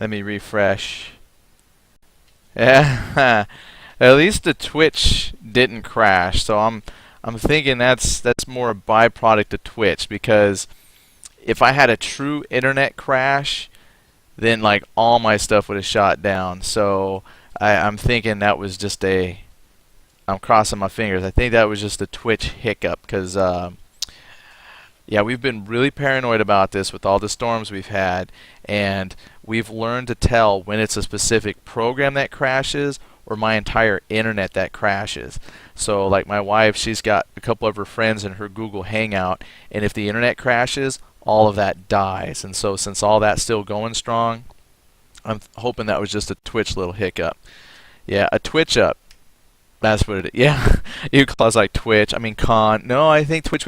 Let me refresh. Yeah. At least the Twitch didn't crash, so I'm thinking that's more a byproduct of Twitch, because if I had a true internet crash, then like all my stuff would have shot down. So I'm thinking that was just a. I'm crossing my fingers. I think that was just a Twitch hiccup, because yeah, we've been really paranoid about this with all the storms we've had, and we've learned to tell when it's a specific program that crashes or my entire internet that crashes. So like my wife, she's got a couple of her friends in her Google Hangout, and if the internet crashes, all of that dies. And so since all that's still going strong, I'm hoping that was just a Twitch little hiccup. Yeah, a Twitch up. That's what it is. Yeah, you clause like Twitch. I mean con. No, I think Twitch.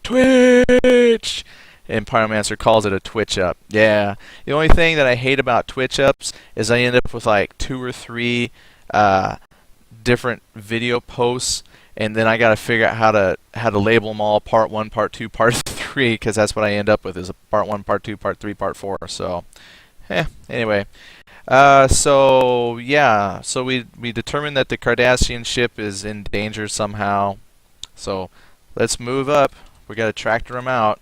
Twitch! And Pyromancer calls it a Twitch up. Yeah. The only thing that I hate about Twitch ups is I end up with like 2 or 3 different video posts, and then I got to figure out how to label them all part 1, part 2, part 3, because that's what I end up with is a part 1, part 2, part 3, part 4. So, anyway. So yeah, so we determined that the Cardassian ship is in danger somehow. So let's move up. We got to tractor them out.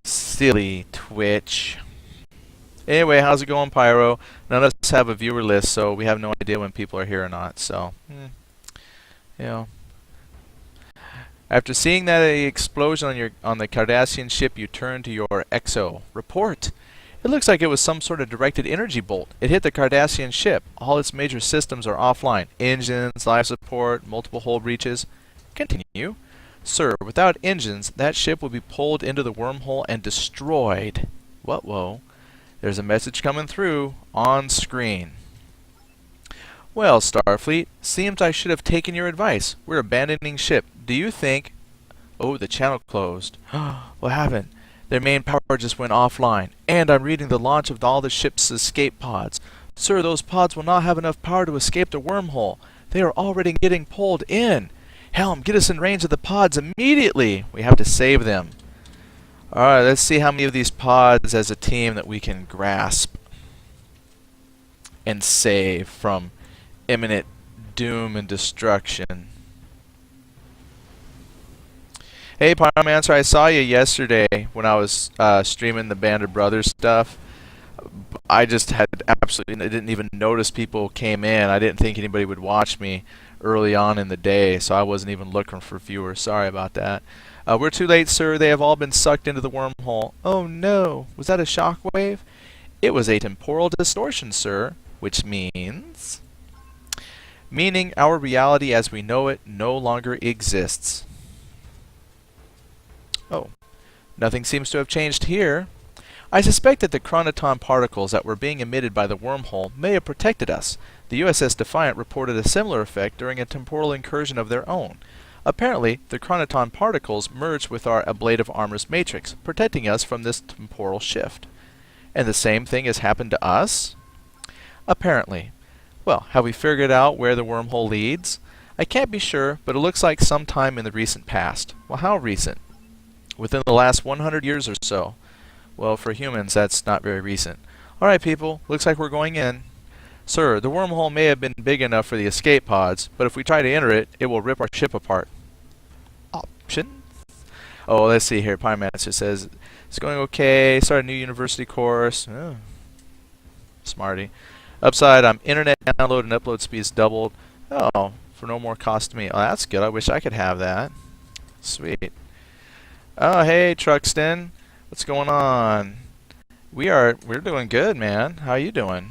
Silly Twitch. Anyway, how's it going, Pyro? None of us have a viewer list, so we have no idea when people are here or not. So, you know. After seeing that explosion on the Cardassian ship, you turn to your EXO. Report. It looks like it was some sort of directed energy bolt. It hit the Cardassian ship. All its major systems are offline. Engines, life support, multiple hull breaches. Continue. Sir, without engines, that ship will be pulled into the wormhole and destroyed. What, whoa? There's a message coming through on screen. Well, Starfleet, seems I should have taken your advice. We're abandoning ship. Do you think... Oh, the channel closed. What happened? Their main power just went offline. And I'm reading the launch of all the ship's escape pods. Sir, those pods will not have enough power to escape the wormhole. They are already getting pulled in. Helm, get us in range of the pods immediately. We have to save them. Alright, let's see how many of these pods as a team that we can grasp and save from imminent doom and destruction. Hey, Pyromancer, I saw you yesterday when I was streaming the Band of Brothers stuff. I just had absolutely, I didn't even notice people came in. I didn't think anybody would watch me early on in the day, so I wasn't even looking for viewers. Sorry about that. We're too late, sir. They have all been sucked into the wormhole. Oh no, was that a shockwave? It was a temporal distortion, sir, which means... Meaning our reality as we know it no longer exists. Oh, nothing seems to have changed here. I suspect that the chronoton particles that were being emitted by the wormhole may have protected us. The USS Defiant reported a similar effect during a temporal incursion of their own. Apparently, the chronoton particles merged with our ablative armor's matrix, protecting us from this temporal shift. And the same thing has happened to us? Apparently. Well, have we figured out where the wormhole leads? I can't be sure, but it looks like sometime in the recent past. Well, how recent? Within the last 100 years or so. Well, for humans, that's not very recent. Alright, people, looks like we're going in. Sir, the wormhole may have been big enough for the escape pods, but if we try to enter it, it will rip our ship apart. Options? Oh, let's see here. Pyromancer says, it's going okay, start a new university course. Oh. Smarty. Upside, internet download and upload speeds doubled. Oh, for no more cost to me. Oh, that's good. I wish I could have that. Sweet. Oh, hey, Truxton. What's going on? We're doing good, man. How are you doing?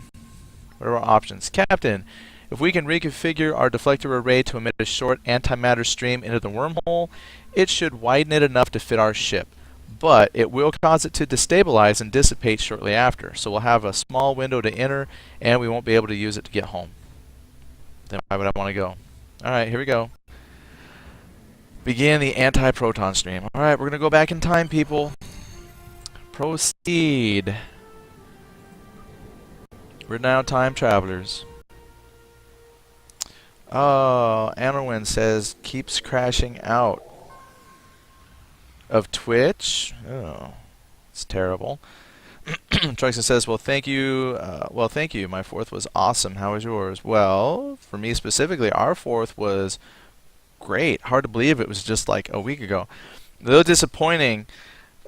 What are our options? Captain, if we can reconfigure our deflector array to emit a short antimatter stream into the wormhole, it should widen it enough to fit our ship. But it will cause it to destabilize and dissipate shortly after. So we'll have a small window to enter, and we won't be able to use it to get home. Then why would I want to go? Alright, here we go. Begin the anti-proton stream. Alright, we're going to go back in time, people. Proceed. We're now time travelers. Oh, Anarwin says, keeps crashing out. Of Twitch? Oh. It's terrible. Truxton says, "Well, thank you. Well, thank you. My fourth was awesome. How was yours?" Well, for me specifically, our fourth was great. Hard to believe it was just like a week ago. A little disappointing.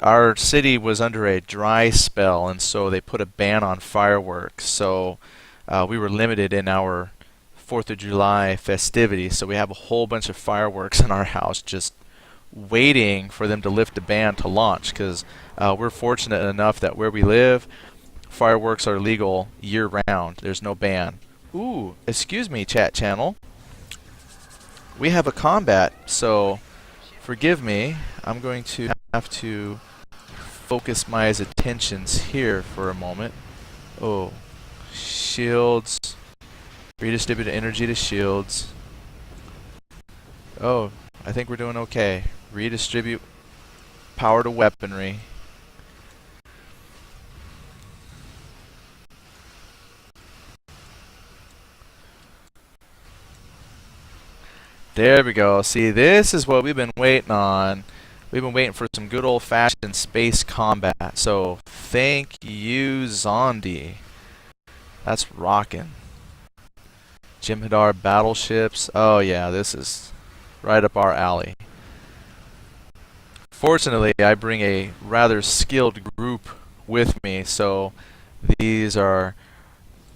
Our city was under a dry spell, and so they put a ban on fireworks. So we were limited in our 4th of July festivities. So we have a whole bunch of fireworks in our house just waiting for them to lift the ban to launch, because we're fortunate enough that where we live, fireworks are legal year round. There's no ban. Ooh, excuse me, chat channel. We have a combat, so forgive me. I'm going to have to focus my attentions here for a moment. Oh, shields. Redistribute energy to shields. Oh, I think we're doing okay. Redistribute power to weaponry. There we go. See, this is what we've been waiting on. We've been waiting for some good old-fashioned space combat. So, thank you, Zondi. That's rockin'. Jem'Hadar battleships. Oh yeah, this is right up our alley. Fortunately, I bring a rather skilled group with me, so these are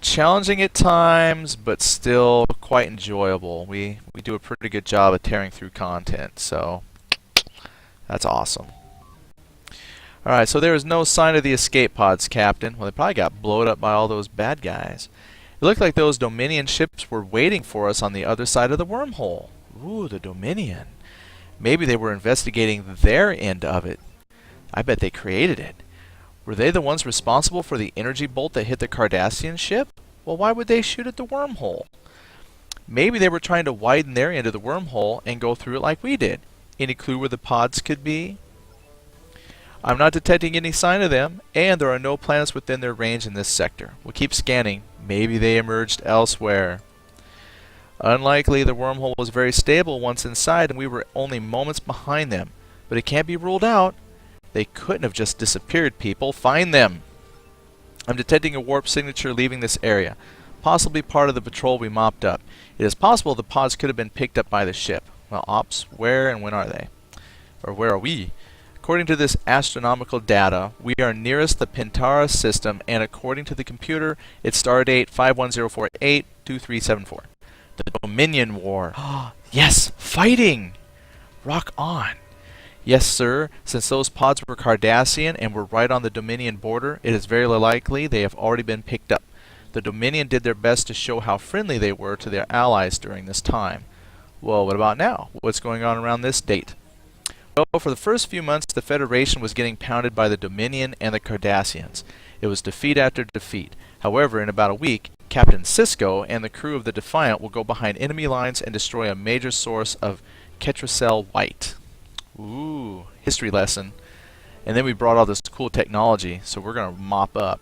challenging at times, but still quite enjoyable. We do a pretty good job of tearing through content, so that's awesome. Alright, so there is no sign of the escape pods, Captain. Well, they probably got blown up by all those bad guys. It looked like those Dominion ships were waiting for us on the other side of the wormhole. Ooh, the Dominion. Maybe they were investigating their end of it. I bet they created it. Were they the ones responsible for the energy bolt that hit the Cardassian ship? Well, why would they shoot at the wormhole? Maybe they were trying to widen their end of the wormhole and go through it like we did. Any clue where the pods could be? I'm not detecting any sign of them, and there are no planets within their range in this sector. We'll keep scanning. Maybe they emerged elsewhere. Unlikely. The wormhole was very stable once inside, and we were only moments behind them. But it can't be ruled out. They couldn't have just disappeared, people. Find them! I'm detecting a warp signature leaving this area. Possibly part of the patrol we mopped up. It is possible the pods could have been picked up by the ship. Well, ops, where and when are they? Or where are we? According to this astronomical data, we are nearest the Pentara system, and according to the computer, it's stardate 510482374. The Dominion War. Yes, fighting! Rock on! Yes, sir. Since those pods were Cardassian and were right on the Dominion border, it is very likely they have already been picked up. The Dominion did their best to show how friendly they were to their allies during this time. Well, what about now? What's going on around this date? Well, for the first few months, the Federation was getting pounded by the Dominion and the Cardassians. It was defeat after defeat. However, in about a week, Captain Cisco and the crew of the Defiant will go behind enemy lines and destroy a major source of Ketracel White. Ooh, history lesson. And then we brought all this cool technology, so we're going to mop up.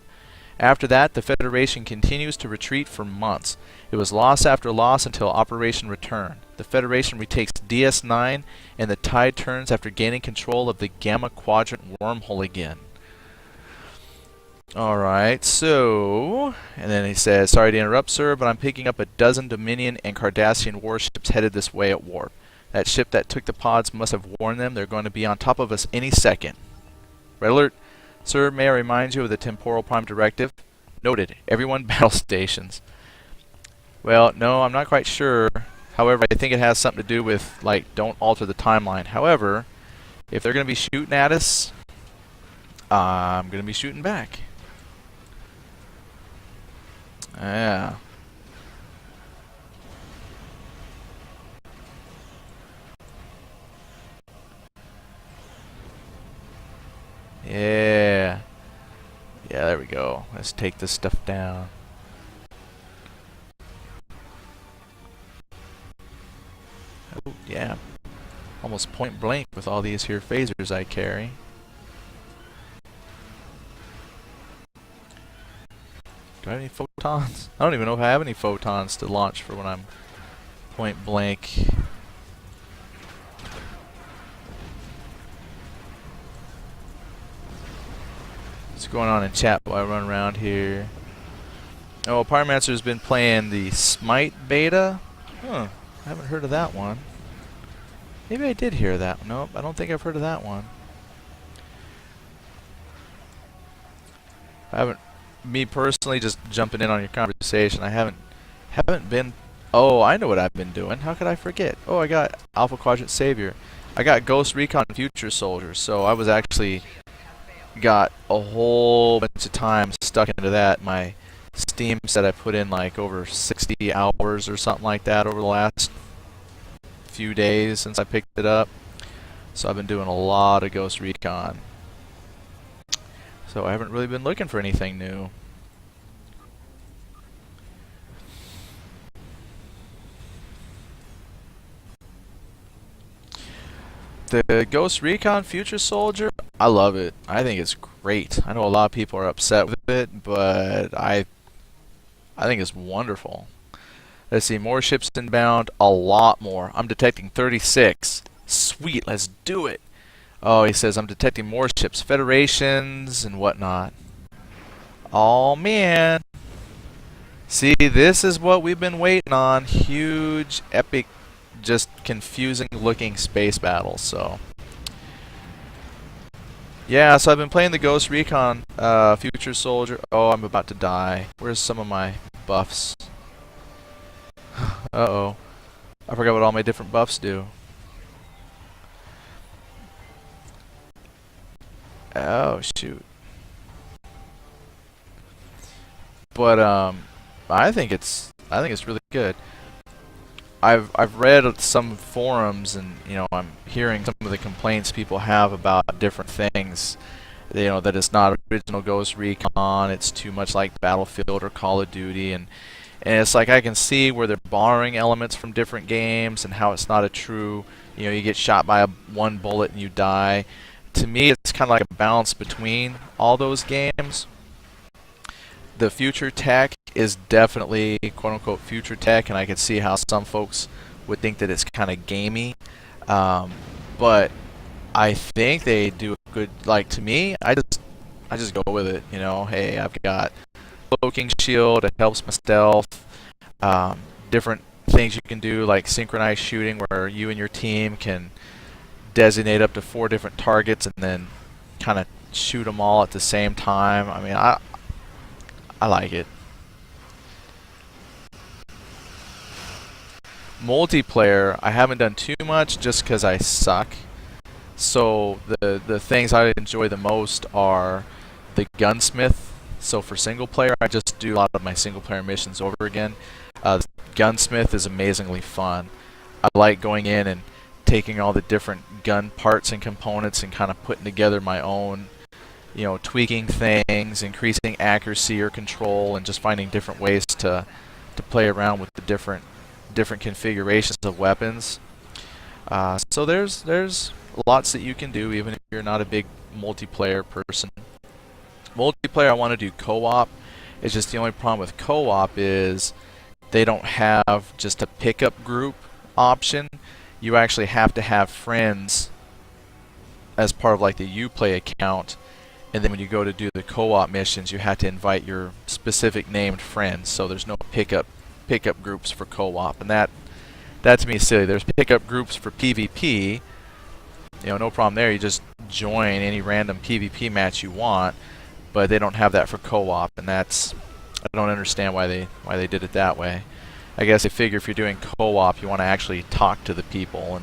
After that, the Federation continues to retreat for months. It was loss after loss until Operation Return. The Federation retakes DS9, and the tide turns after gaining control of the Gamma Quadrant wormhole again. Alright, so... And then he says, sorry to interrupt, sir, but I'm picking up a dozen Dominion and Cardassian warships headed this way at warp. That ship that took the pods must have warned them they're going to be on top of us any second. Red alert. Sir, may I remind you of the Temporal Prime Directive? Noted. Everyone battle stations. Well, no, I'm not quite sure. However, I think it has something to do with, like, don't alter the timeline. However, if they're going to be shooting at us, I'm going to be shooting back. Yeah. Yeah. Yeah, there we go. Let's take this stuff down. Oh, yeah. Almost point blank with all these here phasers I carry. Do I have any photons? I don't even know if I have any photons to launch for when I'm point blank. What's going on in chat while I run around here? Oh, Pyromancer's been playing the Smite beta. Huh. I haven't heard of that one. Maybe I did hear that. Nope, I don't think I've heard of that one. I haven't, me personally, just jumping in on your conversation, I haven't been, oh, I know what I've been doing. How could I forget? Oh, I got Alpha Quadrant Savior. I got Ghost Recon Future Soldier, so I was actually got a whole bunch of time stuck into that. My Steam said I put in like over 60 hours or something like that over the last few days since I picked it up. So I've been doing a lot of Ghost Recon. So I haven't really been looking for anything new. The Ghost Recon Future Soldier, I love it. I think it's great. I know a lot of people are upset with it, but I think it's wonderful. Let's see, more ships inbound, a lot more. I'm detecting 36. Sweet, let's do it. Oh, he says I'm detecting more ships, Federations and whatnot. Oh man. See, this is what we've been waiting on. Huge, epic, just confusing looking space battles, so. Yeah, so I've been playing the Ghost Recon Future Soldier. Oh, I'm about to die. Where's some of my buffs? Uh-oh. I forgot what all my different buffs do. Oh, shoot. But I think it's really good. I've read some forums, and you know, I'm hearing some of the complaints people have about different things. You know, that it's not original Ghost Recon, it's too much like Battlefield or Call of Duty, and it's like I can see where they're borrowing elements from different games and how it's not a true, you know, you get shot by one bullet and you die. To me, it's kind of like a balance between all those games. The future tech is definitely quote-unquote future tech, and I can see how some folks would think that it's kind of gamey. But I think they do a good, like, to me, I just go with it, you know. Hey, I've got cloaking shield, it helps my stealth. Different things you can do, like synchronized shooting, where you and your team can designate up to 4 different targets and then kind of shoot them all at the same time. I mean, I like it. Multiplayer, I haven't done too much just because I suck. So the things I enjoy the most are the gunsmith. So for single player, I just do a lot of my single player missions over again. Gunsmith is amazingly fun. I like going in and taking all the different gun parts and components and kind of putting together my own, you know, tweaking things, increasing accuracy or control, and just finding different ways to play around with the different configurations of weapons. So there's lots that you can do even if you're not a big multiplayer person. Multiplayer, I want to do co-op. It's just the only problem with co-op is they don't have just a pickup group option. You actually have to have friends as part of like the Uplay account, and then when you go to do the co-op missions, you have to invite your specific named friends. So there's no pickup groups for co-op, and that to me is silly. There's pickup groups for PvP. You know, no problem there. You just join any random PvP match you want, but they don't have that for co-op, and that's, I don't understand why they did it that way. I guess they figure if you're doing co-op, you want to actually talk to the people,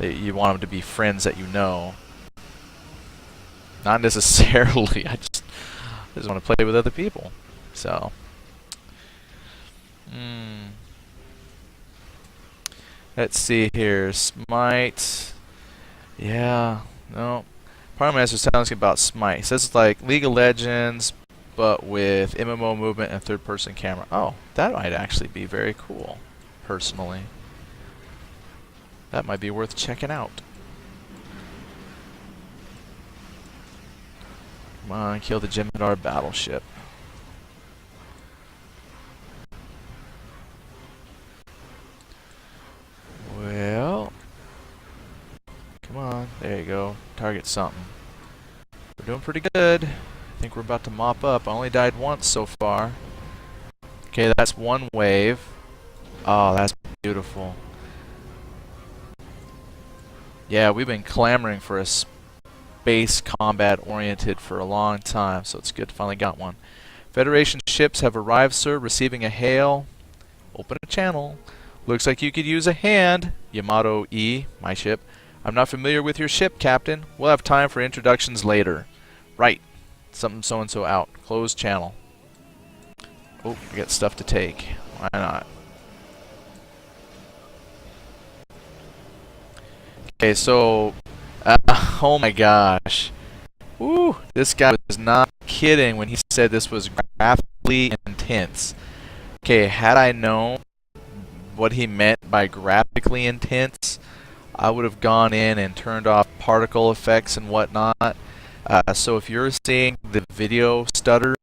and you want them to be friends that you know. Not necessarily. I just want to play with other people. So. Let's see here. Smite. Yeah. No. Pyromancer sounds good about Smite. It says it's like League of Legends, but with MMO movement and third-person camera. Oh, that might actually be very cool, personally. That might be worth checking out. Come on, kill the Jem'Hadar battleship. Well, come on, there you go. Target something. We're doing pretty good. I think we're about to mop up. I only died once so far. Okay, that's one wave. Oh, that's beautiful. Yeah, we've been clamoring for a space combat oriented for a long time, so it's good to finally got one. Federation ships have arrived, sir, receiving a hail. Open a channel. Looks like you could use a hand. Yamato E, my ship. I'm not familiar with your ship, Captain. We'll have time for introductions later. Right. Something so-and-so out. Closed channel. Oh, I got stuff to take. Why not? Okay, so... oh my gosh. Woo! This guy was not kidding when he said this was graphically intense. Okay, had I known what he meant by graphically intense, I would have gone in and turned off particle effects and whatnot. So if you're seeing the video stutter,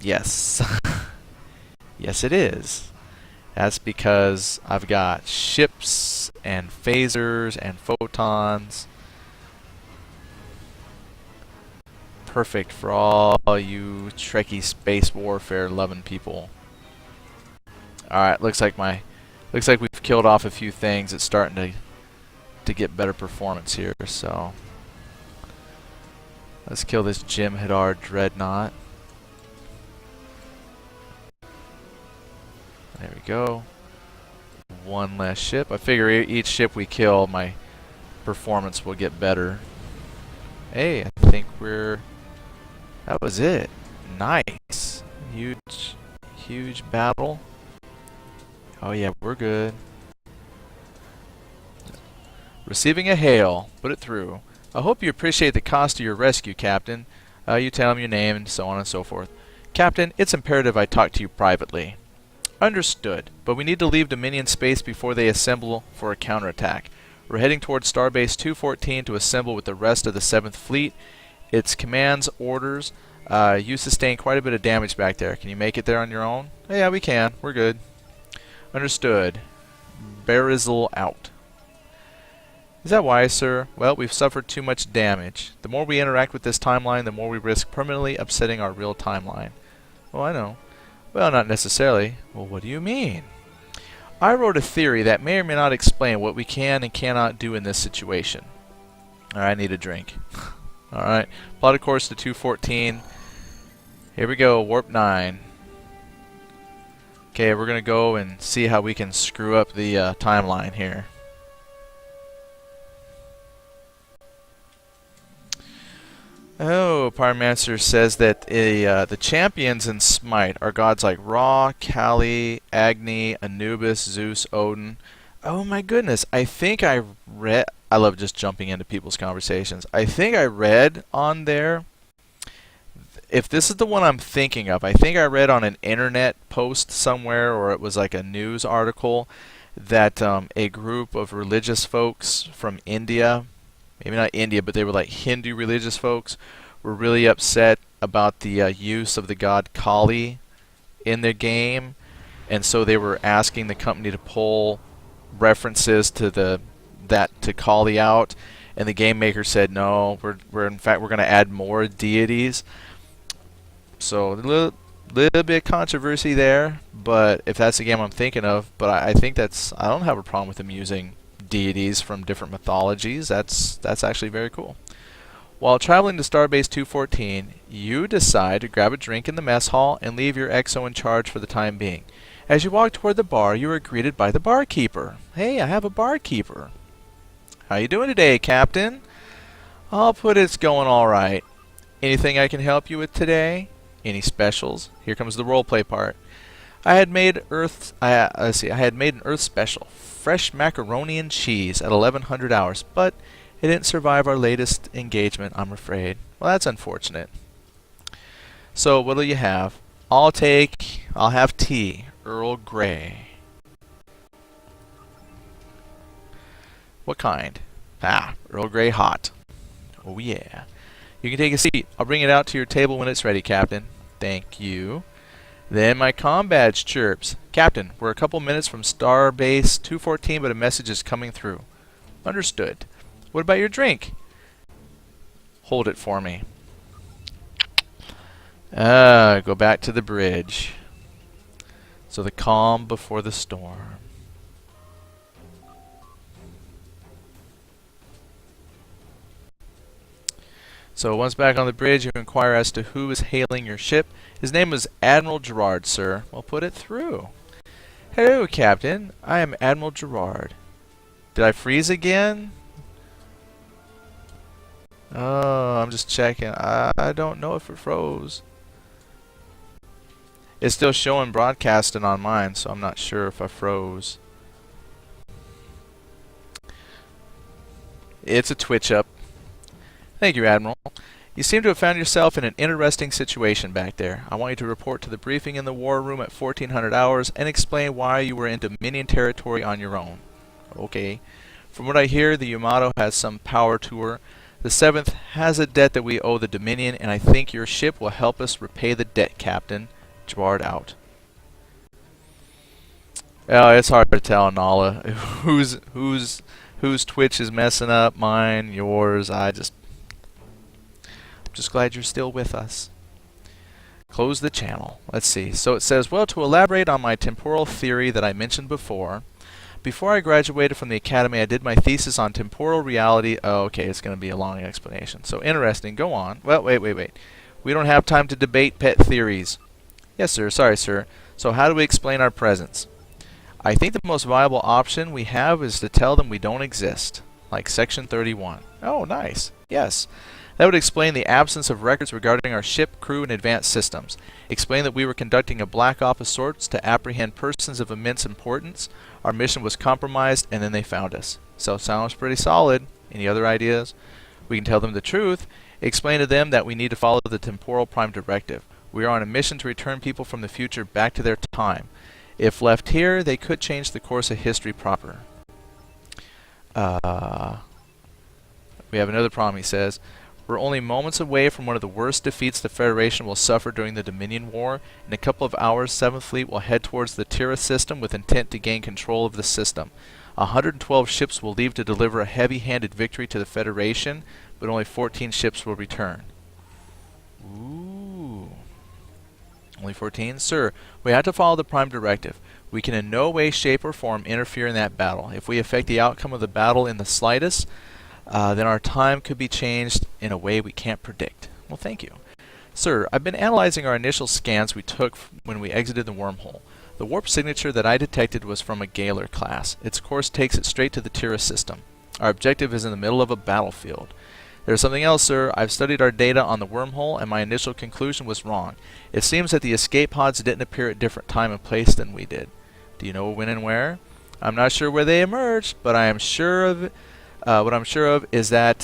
yes. Yes, it is. That's because I've got ships and phasers and photons. Perfect for all you Trekkie space warfare loving people. Alright, looks like we've killed off a few things. It's starting to get better performance here, so let's kill this Jim Hadar Dreadnought. There we go. One less ship. I figure each ship we kill, my performance will get better. Hey, I think that was it. Nice. Huge battle. Oh yeah, we're good. Receiving a hail. Put it through. I hope you appreciate the cost of your rescue, Captain. You tell him your name and so on and so forth. Captain, it's imperative I talk to you privately. Understood, but we need to leave Dominion space before they assemble for a counterattack. We're heading towards Starbase 214 to assemble with the rest of the 7th Fleet. Its command's orders. You sustained quite a bit of damage back there. Can you make it there on your own? Oh, yeah, we can. We're good. Understood. Barizzle out. Is that wise, sir? Well, we've suffered too much damage. The more we interact with this timeline, the more we risk permanently upsetting our real timeline. Oh, I know. Well, not necessarily. Well, what do you mean? I wrote a theory that may or may not explain what we can and cannot do in this situation. Alright, I need a drink. Alright, plot a course to 214. Here we go, warp 9. Okay, we're going to go and see how we can screw up the timeline here. Oh, Pyromancer says that the champions in Smite are gods like Ra, Kali, Agni, Anubis, Zeus, Odin. Oh my goodness, I think I read... I love just jumping into people's conversations. I think I read on there... If this is the one I'm thinking of, I think I read on an internet post somewhere, or it was like a news article, that a group of religious folks from India... maybe not India, but they were like Hindu religious folks, were really upset about the use of the god Kali in their game, and so they were asking the company to pull references to to Kali out, and the game maker said no, in fact we're going to add more deities. So a little bit of controversy there, but if that's the game I'm thinking of, but I think I don't have a problem with them using deities from different mythologies. That's actually very cool. While traveling to Starbase 214, you decide to grab a drink in the mess hall and leave your XO in charge for the time being. As you walk toward the bar, you are greeted by the barkeeper. Hey, I have a barkeeper. How you doing today, Captain? I'll put it's going all right. Anything I can help you with today? Any specials? Here comes the roleplay part. I had made an Earth special, fresh macaroni and cheese at 1100 hours, but it didn't survive our latest engagement, I'm afraid. Well, that's unfortunate. So, what'll you have? I'll have tea, Earl Grey. What kind? Earl Grey hot. Oh yeah. You can take a seat. I'll bring it out to your table when it's ready, Captain. Thank you. Then my comm badge chirps. Captain, we're a couple minutes from Starbase 214, but a message is coming through. Understood. What about your drink? Hold it for me. Go back to the bridge. So the calm before the storm. So once back on the bridge, you inquire as to who is hailing your ship. His name is Admiral Gerard, sir. Well, put it through. Hello, Captain. I am Admiral Gerard. Did I freeze again? Oh, I'm just checking. I don't know if it froze. It's still showing broadcasting on mine, so I'm not sure if I froze. It's a twitch up. Thank you, Admiral. You seem to have found yourself in an interesting situation back there. I want you to report to the briefing in the war room at 1400 hours and explain why you were in Dominion territory on your own. Okay. From what I hear, the Yamato has some power to her. The 7th has a debt that we owe the Dominion, and I think your ship will help us repay the debt, Captain. Gerard out. Oh, it's hard to tell, Nala. Whose Twitch is messing up? Mine, yours. I'm just glad you're still with us. Close the channel. Let's see. So it says, well, to elaborate on my temporal theory that I mentioned before I graduated from the academy, I did my thesis on temporal reality. Oh, okay, it's going to be a long explanation. So interesting. Go on. Well, wait. We don't have time to debate pet theories. Yes, sir. Sorry, sir. So how do we explain our presence? I think the most viable option we have is to tell them we don't exist, like Section 31. Oh, nice. Yes. That would explain the absence of records regarding our ship, crew, and advanced systems. Explain that we were conducting a black op of sorts to apprehend persons of immense importance. Our mission was compromised, and then they found us. So sounds pretty solid. Any other ideas? We can tell them the truth. Explain to them that we need to follow the temporal prime directive. We are on a mission to return people from the future back to their time. If left here, they could change the course of history proper. We have another problem, he says. We're only moments away from one of the worst defeats the Federation will suffer during the Dominion War. In a couple of hours, 7th Fleet will head towards the Tira system with intent to gain control of the system. 112 ships will leave to deliver a heavy-handed victory to the Federation, but only 14 ships will return. Ooh. Only 14? Sir, we have to follow the Prime Directive. We can in no way, shape, or form interfere in that battle. If we affect the outcome of the battle in the slightest, then our time could be changed in a way we can't predict. Well, thank you. Sir, I've been analyzing our initial scans we took when we exited the wormhole. The warp signature that I detected was from a Galer class. Its course takes it straight to the Tira system. Our objective is in the middle of a battlefield. There's something else, sir. I've studied our data on the wormhole, and my initial conclusion was wrong. It seems that the escape pods didn't appear at different time and place than we did. Do you know when and where? I'm not sure where they emerged, but I am sure of it. What I'm sure of is that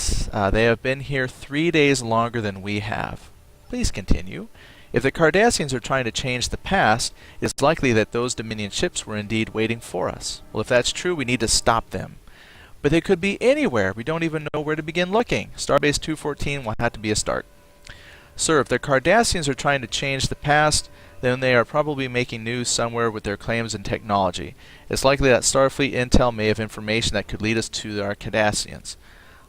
they have been here 3 days longer than we have. Please continue. If the Cardassians are trying to change the past, it's likely that those Dominion ships were indeed waiting for us. Well, if that's true, we need to stop them. But they could be anywhere. We don't even know where to begin looking. Starbase 214 will have to be a start. Sir, if the Cardassians are trying to change the past, then they are probably making news somewhere with their claims and technology. It's likely that Starfleet intel may have information that could lead us to our Cardassians.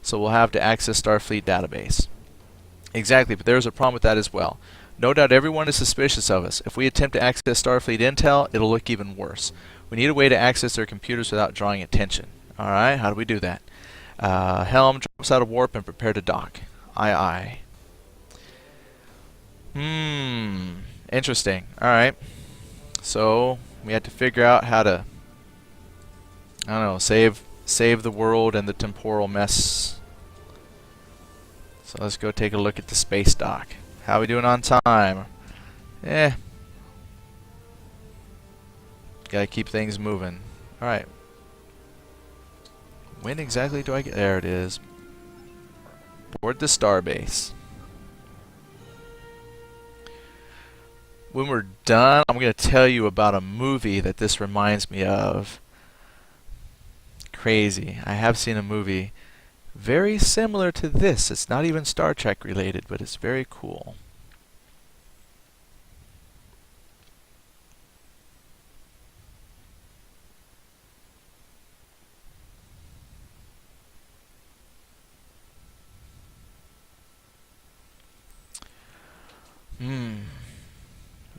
So we'll have to access Starfleet database. Exactly, but there's a problem with that as well. No doubt everyone is suspicious of us. If we attempt to access Starfleet intel, it'll look even worse. We need a way to access their computers without drawing attention. Alright, how do we do that? Helm drops out of warp and prepare to dock. Aye, aye. Interesting. Alright. So, we had to figure out how to, I don't know, save the world and the temporal mess. So let's go take a look at the space dock. How are we doing on time? Gotta keep things moving. Alright. When exactly do I get... There it is. Board the starbase. When we're done, I'm going to tell you about a movie that this reminds me of. Crazy. I have seen a movie very similar to this. It's not even Star Trek related, but it's very cool.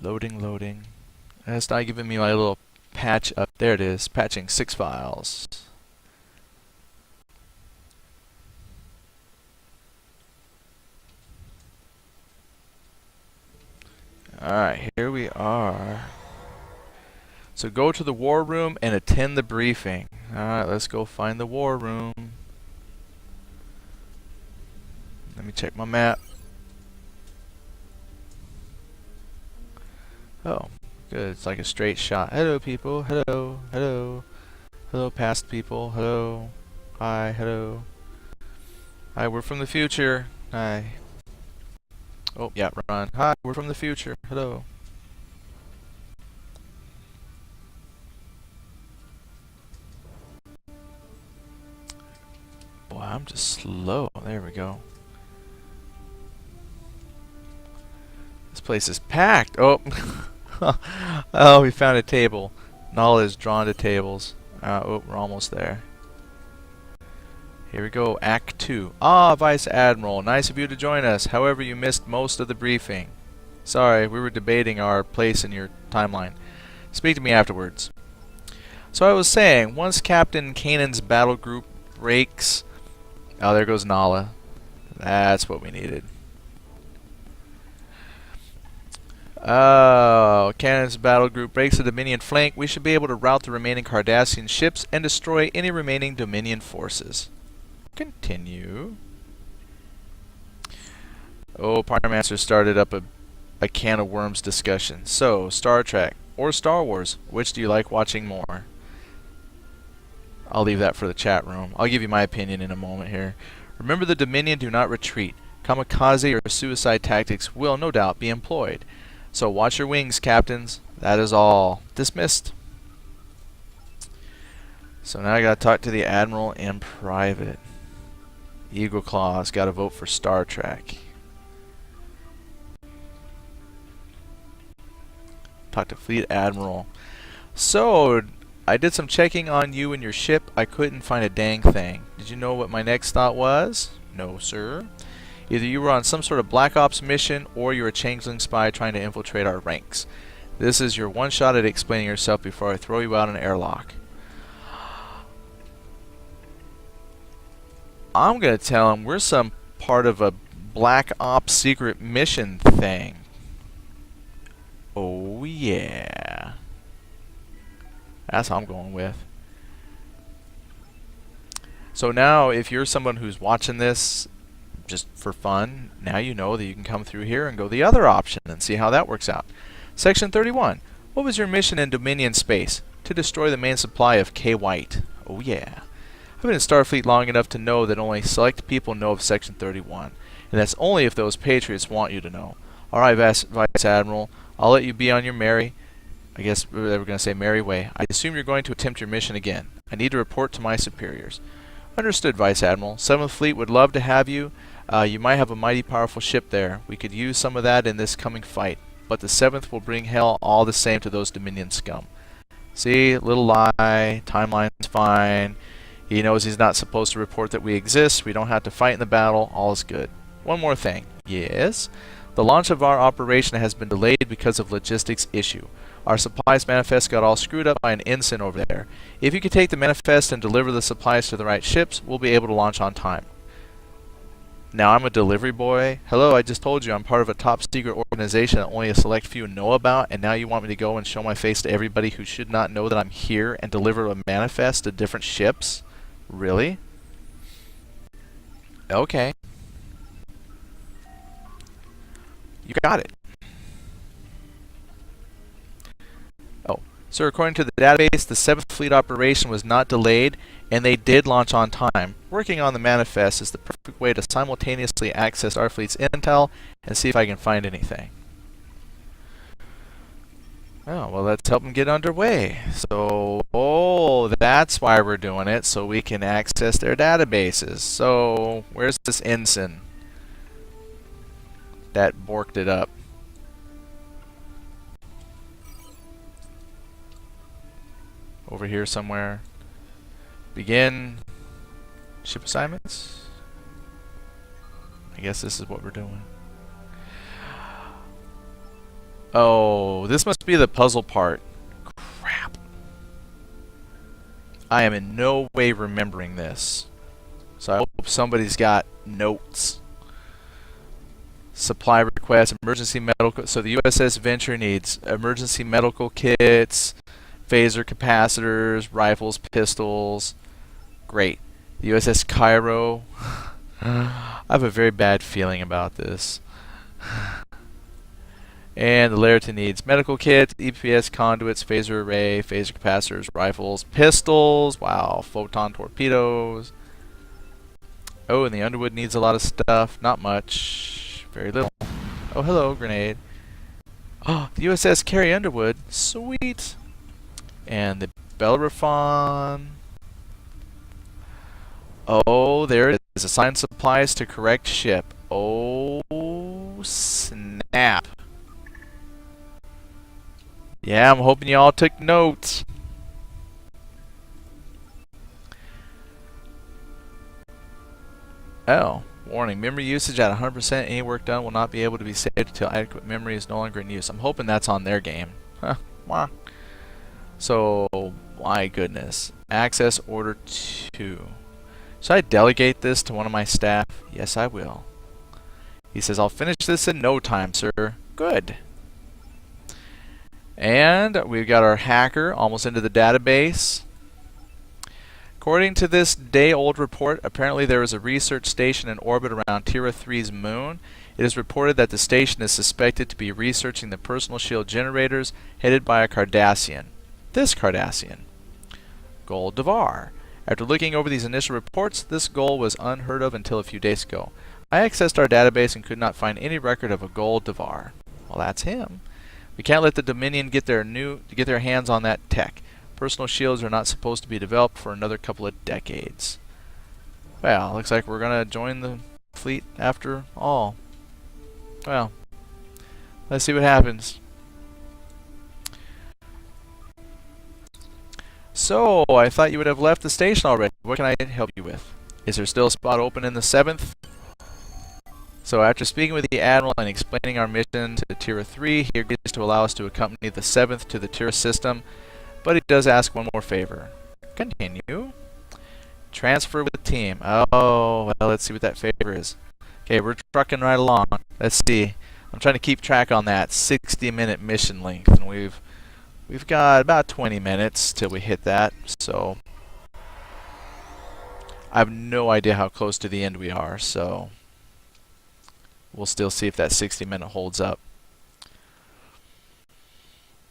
Loading, loading. It's not giving me my little patch up. There it is. Patching 6 files. Alright, here we are. So go to the war room and attend the briefing. Alright, let's go find the war room. Let me check my map. Oh, good. It's like a straight shot. Hello, people. Hello. Hello. Hello, past people. Hello. Hi. Hello. Hi, we're from the future. Hi. Oh, yeah, run. Hi, we're from the future. Hello. Boy, I'm just slow. There we go. This place is packed. Oh. Oh, we found a table. Nala is drawn to tables. Oh, we're almost there. Here we go, Act 2. Ah, Vice Admiral, nice of you to join us. However, you missed most of the briefing. Sorry, we were debating our place in your timeline. Speak to me afterwards. So I was saying, once Captain Kanan's battle group breaks... Oh, there goes Nala. That's what we needed. Oh, Kanan's battle group breaks the Dominion flank. We should be able to rout the remaining Cardassian ships and destroy any remaining Dominion forces. Continue. Oh, Pyromancer started up a can of worms discussion. So, Star Trek or Star Wars, which do you like watching more? I'll leave that for the chat room. I'll give you my opinion in a moment here. Remember, the Dominion do not retreat. Kamikaze or suicide tactics will no doubt be employed. So watch your wings, captains. That is all. Dismissed. So now I gotta talk to the Admiral in private. Eagle Claws gotta vote for Star Trek. Talk to Fleet Admiral. So, I did some checking on you and your ship. I couldn't find a dang thing. Did you know what my next thought was? No, sir. Either you were on some sort of Black Ops mission, or you're a changeling spy trying to infiltrate our ranks. This is your one shot at explaining yourself before I throw you out an airlock. I'm gonna tell him we're some part of a Black Ops secret mission thing. Oh yeah. That's what I'm going with. So now, if you're someone who's watching this just for fun, now you know that you can come through here and go the other option and see how that works out. Section 31. What was your mission in Dominion space? To destroy the main supply of K-White. Oh yeah. I've been in Starfleet long enough to know that only select people know of Section 31. And that's only if those patriots want you to know. Alright, Vice Admiral. I'll let you be on your merry... I guess they were going to say merry way. I assume you're going to attempt your mission again. I need to report to my superiors. Understood, Vice Admiral. 7th Fleet would love to have you. You might have a mighty powerful ship there. We could use some of that in this coming fight. But the 7th will bring hell all the same to those Dominion scum. See? Little lie. Timeline's fine. He knows he's not supposed to report that we exist. We don't have to fight in the battle. All is good. One more thing. Yes? The launch of our operation has been delayed because of logistics issue. Our supplies manifest got all screwed up by an ensign over there. If you could take the manifest and deliver the supplies to the right ships, we'll be able to launch on time. Now I'm a delivery boy. Hello, I just told you I'm part of a top secret organization that only a select few know about, and now you want me to go and show my face to everybody who should not know that I'm here and deliver a manifest to different ships? Really? Okay. You got it. Oh, so according to the database, the 7th Fleet operation was not delayed, and they did launch on time. Working on the manifest is the perfect way to simultaneously access our fleet's intel and see if I can find anything. Oh, well, let's help them get underway. So, oh, that's why we're doing it, so we can access their databases. So, where's this ensign that borked it up? Over here somewhere. Begin ship assignments. I guess this is what we're doing. Oh, this must be the puzzle part. Crap. I am in no way remembering this. So I hope somebody's got notes. Supply requests, emergency medical. So the USS Venture needs emergency medical kits, phaser capacitors, rifles, pistols. Great. The USS Cairo. I have a very bad feeling about this. And the Laerton needs medical kits, EPS conduits, phaser array, phaser capacitors, rifles, pistols. Wow, photon torpedoes. Oh, and the Underwood needs a lot of stuff. Not much. Very little. Oh, hello, grenade. Oh, the USS Carrie Underwood. Sweet. And the Bellerophon. Oh, there it is. Assign supplies to correct ship. Oh, snap. Yeah, I'm hoping you all took notes. Oh, warning. Memory usage at 100%. Any work done will not be able to be saved until adequate memory is no longer in use. I'm hoping that's on their game. Huh. So, my goodness. Access order 2. Should I delegate this to one of my staff? Yes, I will. He says, I'll finish this in no time, sir. Good. And we've got our hacker almost into the database. According to this day-old report, apparently there is a research station in orbit around Tira 3's moon. It is reported that the station is suspected to be researching the personal shield generators headed by a Cardassian. This Cardassian. Gol Devar. After looking over these initial reports, this Gol was unheard of until a few days ago. I accessed our database and could not find any record of a Gol Devar. Well, that's him. We can't let the Dominion get their hands on that tech. Personal shields are not supposed to be developed for another couple of decades. Well, looks like we're gonna join the fleet after all. Well, let's see what happens. So, I thought you would have left the station already. What can I help you with? Is there still a spot open in the 7th? So after speaking with the Admiral and explaining our mission to Tira 3, he agrees to allow us to accompany the 7th to the Tira system, but he does ask one more favor. Continue. Transfer with the team. Oh, well, let's see what that favor is. Okay, we're trucking right along. Let's see. I'm trying to keep track on that 60-minute mission length, and we've got about 20 minutes till we hit that, so I have no idea how close to the end we are, so we'll still see if that 60-minute holds up.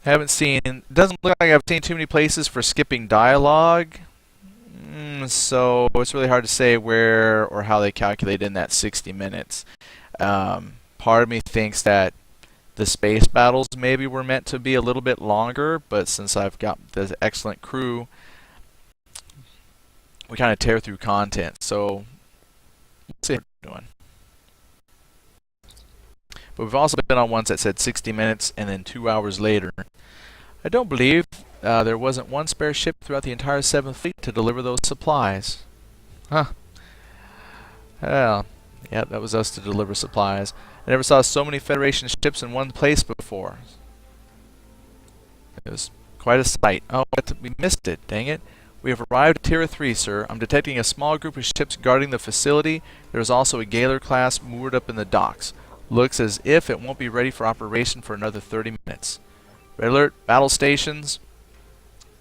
Doesn't look like I've seen too many places for skipping dialogue, so it's really hard to say where or how they calculate in that 60 minutes. Part of me thinks that the space battles maybe were meant to be a little bit longer, but since I've got this excellent crew, we kind of tear through content, so let's see how we're doing. But we've also been on ones that said 60 minutes and then 2 hours later. I don't believe there wasn't one spare ship throughout the entire 7th Fleet to deliver those supplies. Huh. Well, yeah, that was us to deliver supplies. I never saw so many Federation ships in one place before. It was quite a sight. Oh, we missed it, dang it. We have arrived at Tira 3, sir. I'm detecting a small group of ships guarding the facility. There is also a Galer class moored up in the docks. Looks as if it won't be ready for operation for another 30 minutes. Red alert, battle stations.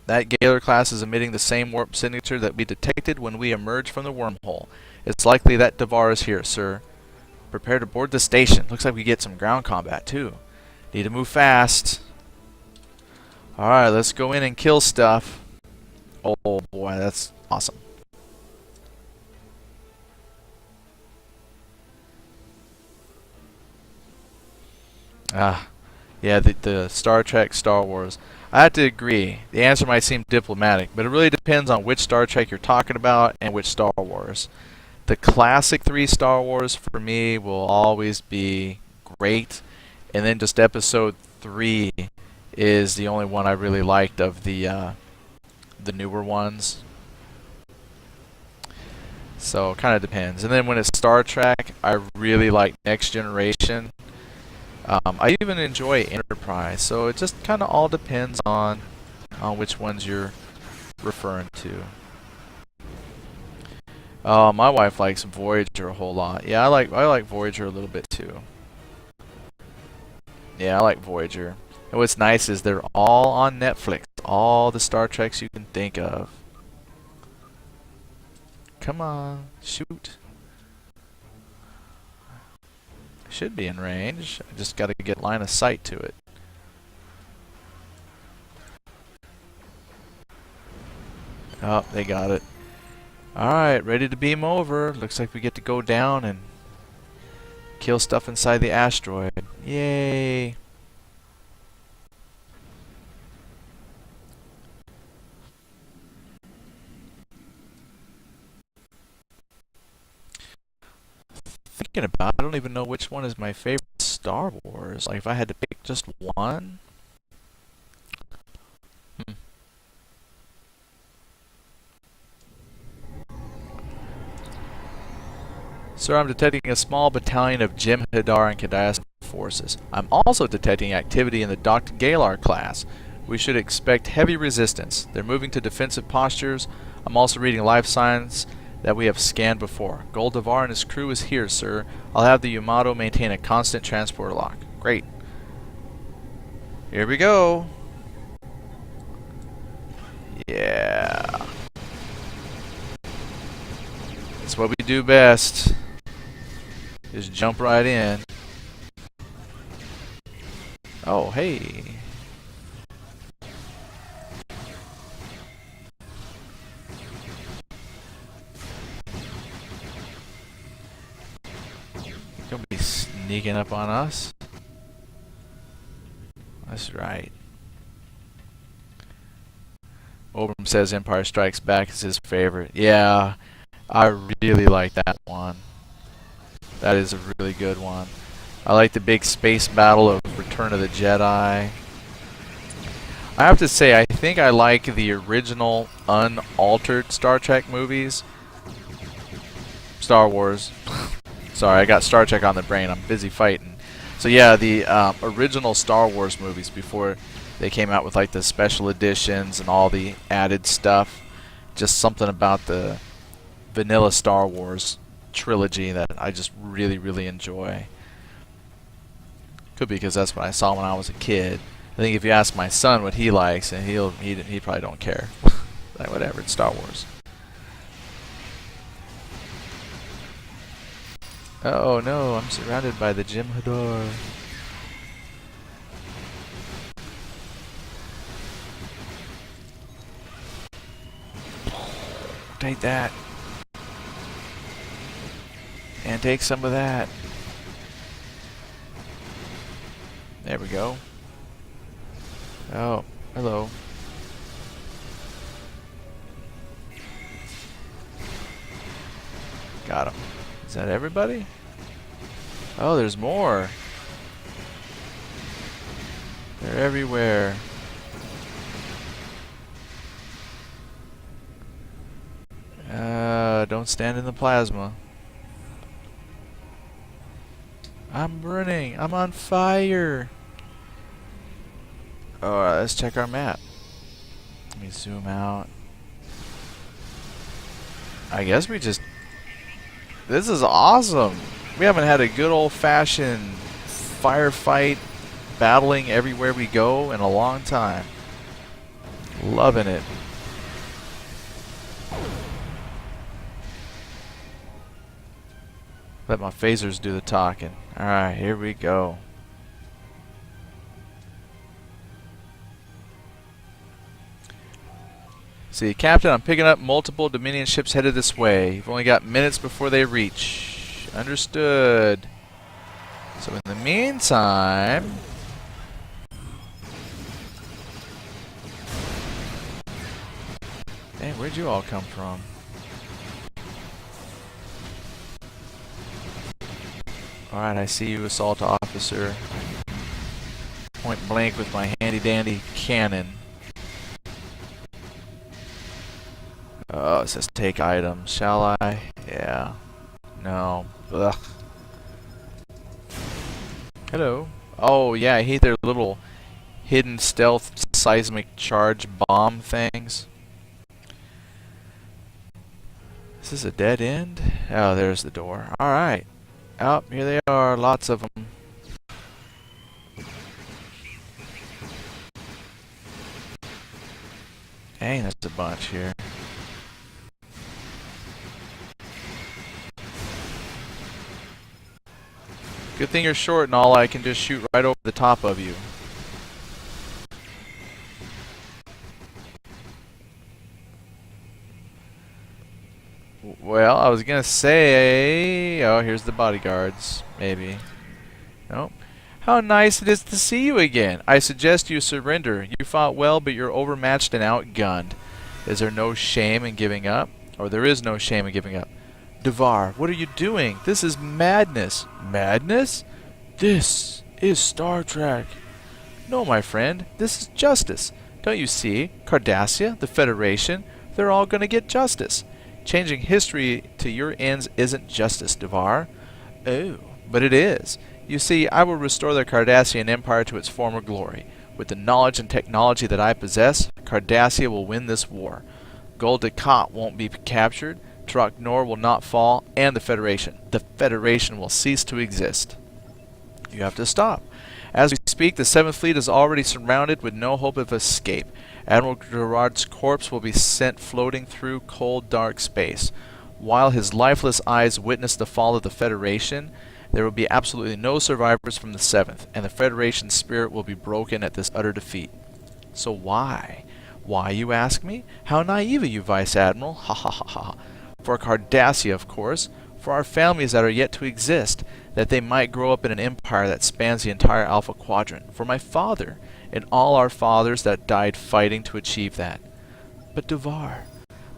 That Galer class is emitting the same warp signature that we detected when we emerged from the wormhole. It's likely that Devar is here, sir. Prepare to board the station. Looks like we get some ground combat, too. Need to move fast. Alright, let's go in and kill stuff. Oh boy, that's awesome. Yeah, the Star Trek, Star Wars. I have to agree. The answer might seem diplomatic, but it really depends on which Star Trek you're talking about and which Star Wars. The classic 3 Star Wars for me will always be great, and then just Episode 3 is the only one I really liked of the newer ones. So it kind of depends. And then when it's Star Trek, I really like Next Generation. I even enjoy Enterprise, so it just kind of all depends on which ones you're referring to. My wife likes Voyager a whole lot. Yeah, I like Voyager a little bit too. Yeah, I like Voyager. And what's nice is they're all on Netflix. All the Star Treks you can think of. Come on, shoot. Should be in range. I just gotta get line of sight to it. Oh, they got it. Alright, ready to beam over. Looks like we get to go down and kill stuff inside the asteroid. Yay! Thinking about it, I don't even know which one is my favorite Star Wars. Like, if I had to pick just one. Sir, I'm detecting a small battalion of Jem'Hadar and Cardassian forces. I'm also detecting activity in the Dr. Galar class. We should expect heavy resistance. They're moving to defensive postures. I'm also reading life signs that we have scanned before. Goldavar and his crew is here, sir. I'll have the Yamato maintain a constant transport lock. Great. Here we go. Yeah. That's what we do best. Just jump right in. Oh, hey. Don't be sneaking up on us. That's right. Obram says Empire Strikes Back is his favorite. Yeah, I really like that one. That is a really good one. I like the big space battle of Return of the Jedi. I have to say, I think I like the original unaltered Star Trek movies. Star Wars. Sorry, I got Star Trek on the brain. I'm busy fighting. So yeah, the original Star Wars movies before they came out with like the special editions and all the added stuff. Just something about the vanilla Star Wars trilogy that I just really, really enjoy. Could be because that's what I saw when I was a kid. I think if you ask my son what he likes, and he probably don't care. Like whatever, it's Star Wars. Oh no, I'm surrounded by the Jem'Hadar. Take that. And take some of that. There we go. Oh, hello. Got him. Is that everybody? Oh, there's more. They're everywhere. Don't stand in the plasma. I'm burning. I'm on fire. Alright, let's check our map. Let me zoom out. I guess we just... This is awesome. We haven't had a good old-fashioned firefight battling everywhere we go in a long time. Loving it. Let my phasers do the talking. Alright, here we go. See, Captain, I'm picking up multiple Dominion ships headed this way. You've only got minutes before they reach. Understood. So in the meantime... Dang, where'd you all come from? Alright, I see you, assault officer. Point blank with my handy dandy cannon. Oh, it says take items. Shall I? Yeah. No. Ugh. Hello. Oh yeah, I hate their little hidden stealth seismic charge bomb things. Is this a dead end? Oh, there's the door. Alright. Oh, here they are. Lots of them. Dang, there's a bunch here. Good thing you're short and all, I can just shoot right over the top of you. Well, I was gonna say... Oh, here's the bodyguards. Maybe. Nope. How nice it is to see you again. I suggest you surrender. You fought well, but you're overmatched and outgunned. Is there no shame in giving up? Or there is no shame in giving up. Devar, what are you doing? This is madness. Madness? This is Star Trek. No, my friend. This is justice. Don't you see? Cardassia, the Federation, they're all going to get justice. Changing history to your ends isn't justice, Devar. Oh, but it is. You see, I will restore the Cardassian Empire to its former glory. With the knowledge and technology that I possess, Cardassia will win this war. Gul Dukat won't be captured, Tarak Nor will not fall, and the Federation will cease to exist. You have to stop. As we speak, the 7th Fleet is already surrounded with no hope of escape. Admiral Gerard's corpse will be sent floating through cold, dark space. While his lifeless eyes witness the fall of the Federation, there will be absolutely no survivors from the 7th, and the Federation's spirit will be broken at this utter defeat. So why? Why, you ask me? How naive of you, Vice Admiral. Ha ha ha ha. For Cardassia, of course. For our families that are yet to exist, that they might grow up in an empire that spans the entire Alpha Quadrant. For my father, and all our fathers that died fighting to achieve that. But Devar,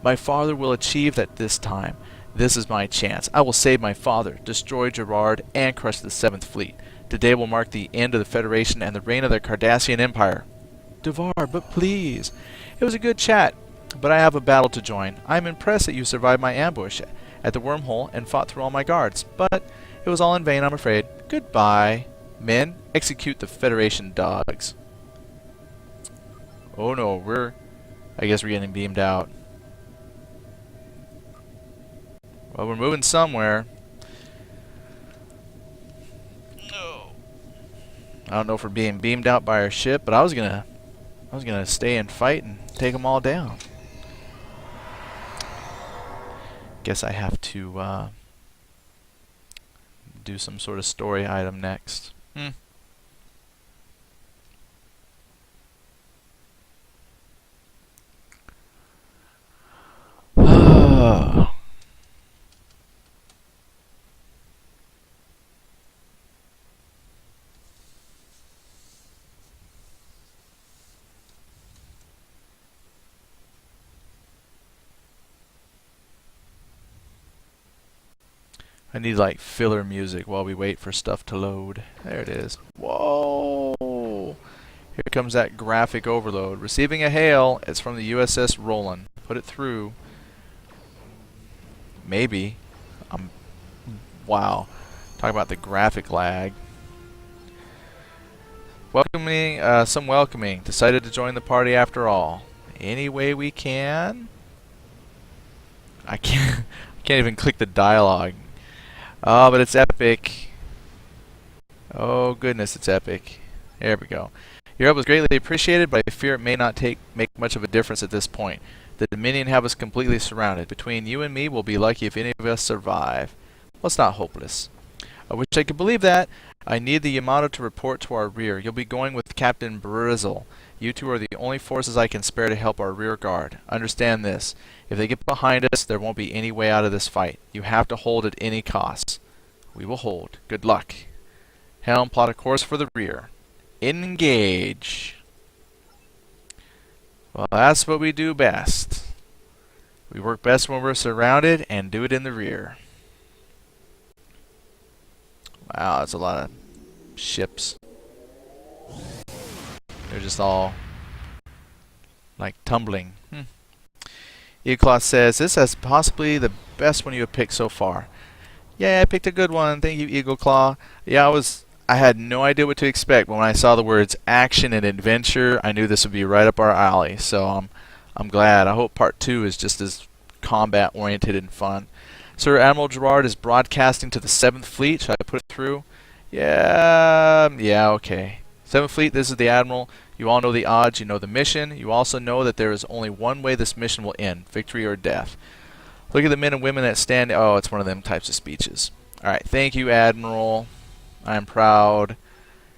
my father will achieve that this time. This is my chance. I will save my father, destroy Gerard, and crush the 7th Fleet. Today will mark the end of the Federation and the reign of the Cardassian Empire. Devar, but please. It was a good chat, but I have a battle to join. I am impressed that you survived my ambush at the wormhole and fought through all my guards, but it was all in vain, I'm afraid. Goodbye. Men, execute the Federation dogs. Oh no, I guess we're getting beamed out. Well, we're moving somewhere. No. I don't know if we're being beamed out by our ship, but I was gonna stay and fight and take them all down. Guess I have to do some sort of story item next. I need like filler music while we wait for stuff to load. There it is. Whoa! Here comes that graphic overload. Receiving a hail. It's from the USS Roland. Put it through. Maybe. Wow. Talk about the graphic lag. Welcoming, some welcoming. Decided to join the party after all. Any way we can? I can't even click the dialogue. Oh, but it's epic. Oh goodness, it's epic. There we go. Your help was greatly appreciated, but I fear it may not make much of a difference at this point. The Dominion have us completely surrounded. Between you and me, we'll be lucky if any of us survive. Well, it's not hopeless. I wish I could believe that. I need the Yamato to report to our rear. You'll be going with Captain Brizzle. You two are the only forces I can spare to help our rear guard. Understand this. If they get behind us, there won't be any way out of this fight. You have to hold at any cost. We will hold. Good luck. Helm, plot a course for the rear. Engage. Well, that's what we do best. We work best when we're surrounded and do it in the rear. Wow, that's a lot of ships. They're just all like tumbling. Eagleclaw says, this is possibly the best one you have picked so far. Yeah, I picked a good one. Thank you, Eagleclaw. Yeah, I had no idea what to expect, but when I saw the words action and adventure, I knew this would be right up our alley. So I'm glad. I hope part 2 is just as combat oriented and fun. Sir Admiral Gerard is broadcasting to the 7th Fleet. Should I put it through? Yeah, okay. 7th Fleet, this is the Admiral. You all know the odds, you know the mission. You also know that there is only one way this mission will end, victory or death. Look at the men and women that stand. Oh, it's one of them types of speeches. Alright, thank you, Admiral. I'm proud.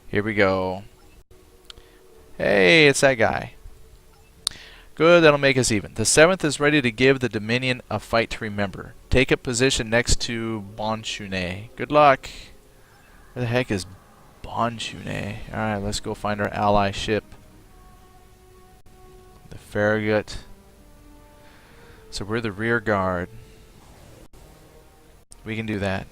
Here we go. Hey, it's that guy. Good, that'll make us even. The 7th is ready to give the Dominion a fight to remember. Take up position next to Bonchune. Good luck. Where the heck is Bonchune? Alright, let's go find our ally ship. The Farragut. So we're the rear guard. We can do that.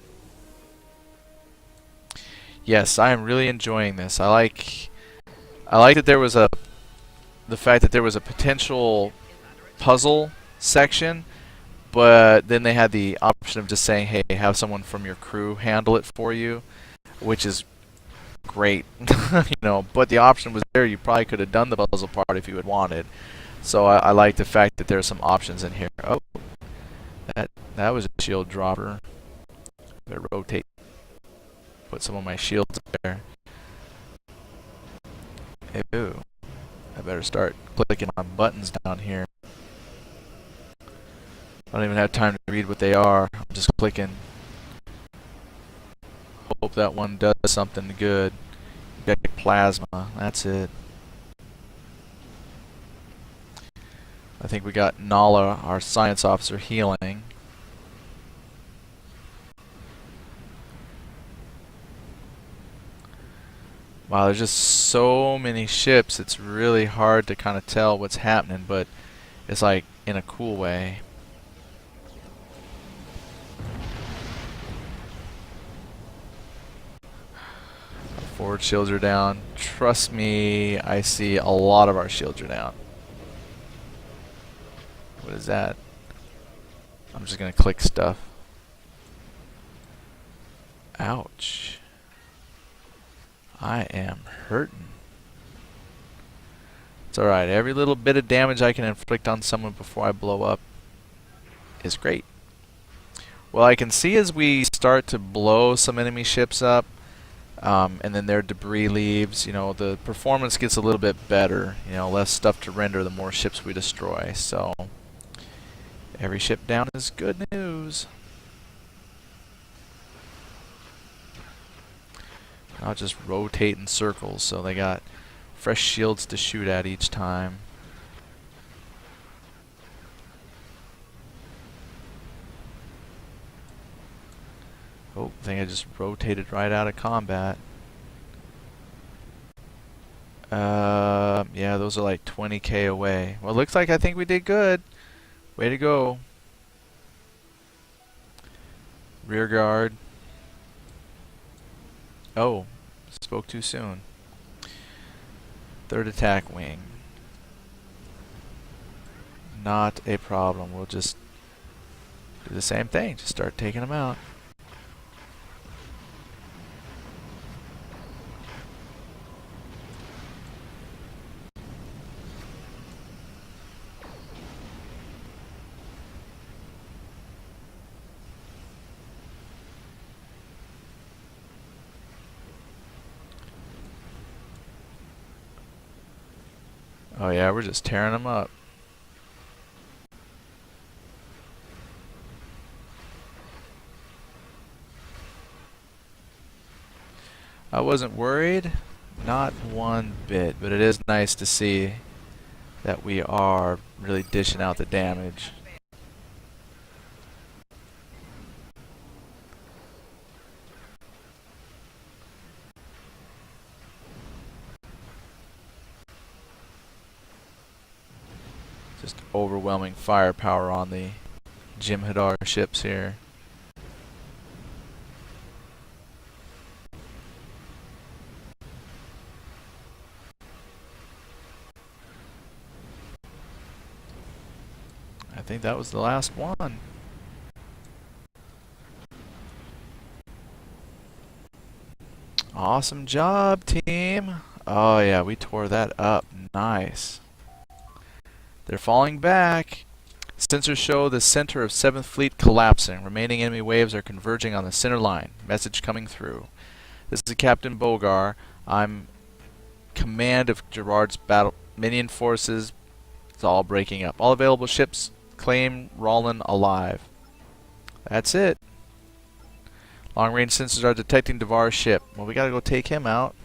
Yes, I am really enjoying this. I like that there was the fact that there was a potential puzzle section, but then they had the option of just saying, hey, have someone from your crew handle it for you, which is great. You know, but the option was there. You probably could have done the puzzle part if you had wanted. So I like the fact that there's some options in here. Oh, that was a shield dropper. Better rotate. Put some of my shields there. Ew. I better start clicking on buttons down here. I don't even have time to read what they are. I'm just clicking. Hope that one does something good. Got plasma. That's it. I think we got Nala, our science officer, healing. Wow, there's just so many ships, it's really hard to kind of tell what's happening, but it's like in a cool way. Our forward shields are down. Trust me, I see a lot of our shields are down. What is that? I'm just gonna click stuff. Ouch. I am hurting. It's alright. Every little bit of damage I can inflict on someone before I blow up is great. Well, I can see as we start to blow some enemy ships up, and then their debris leaves, you know, the performance gets a little bit better. You know, less stuff to render the more ships we destroy. So, every ship down is good news. I'll just rotate in circles so they got fresh shields to shoot at each time. Oh, I think I just rotated right out of combat. Yeah, those are like 20k away. Well, it looks like I think we did good. Way to go. Rear guard. Oh, spoke too soon. Third attack wing. Not a problem. We'll just do the same thing. Just start taking them out. Oh yeah, we're just tearing them up. I wasn't worried, not one bit, but it is nice to see that we are really dishing out the damage. Just overwhelming firepower on the Jem'Hadar ships here. I think that was the last one. Awesome job, team. Oh yeah, we tore that up. Nice. They're falling back. Sensors show the center of 7th Fleet collapsing. Remaining enemy waves are converging on the center line. Message coming through. This is Captain Bogar. I'm command of Gerard's battle minion forces. It's all breaking up. All available ships claim Rollin alive. That's it. Long-range sensors are detecting Devar's ship. Well, we gotta go take him out.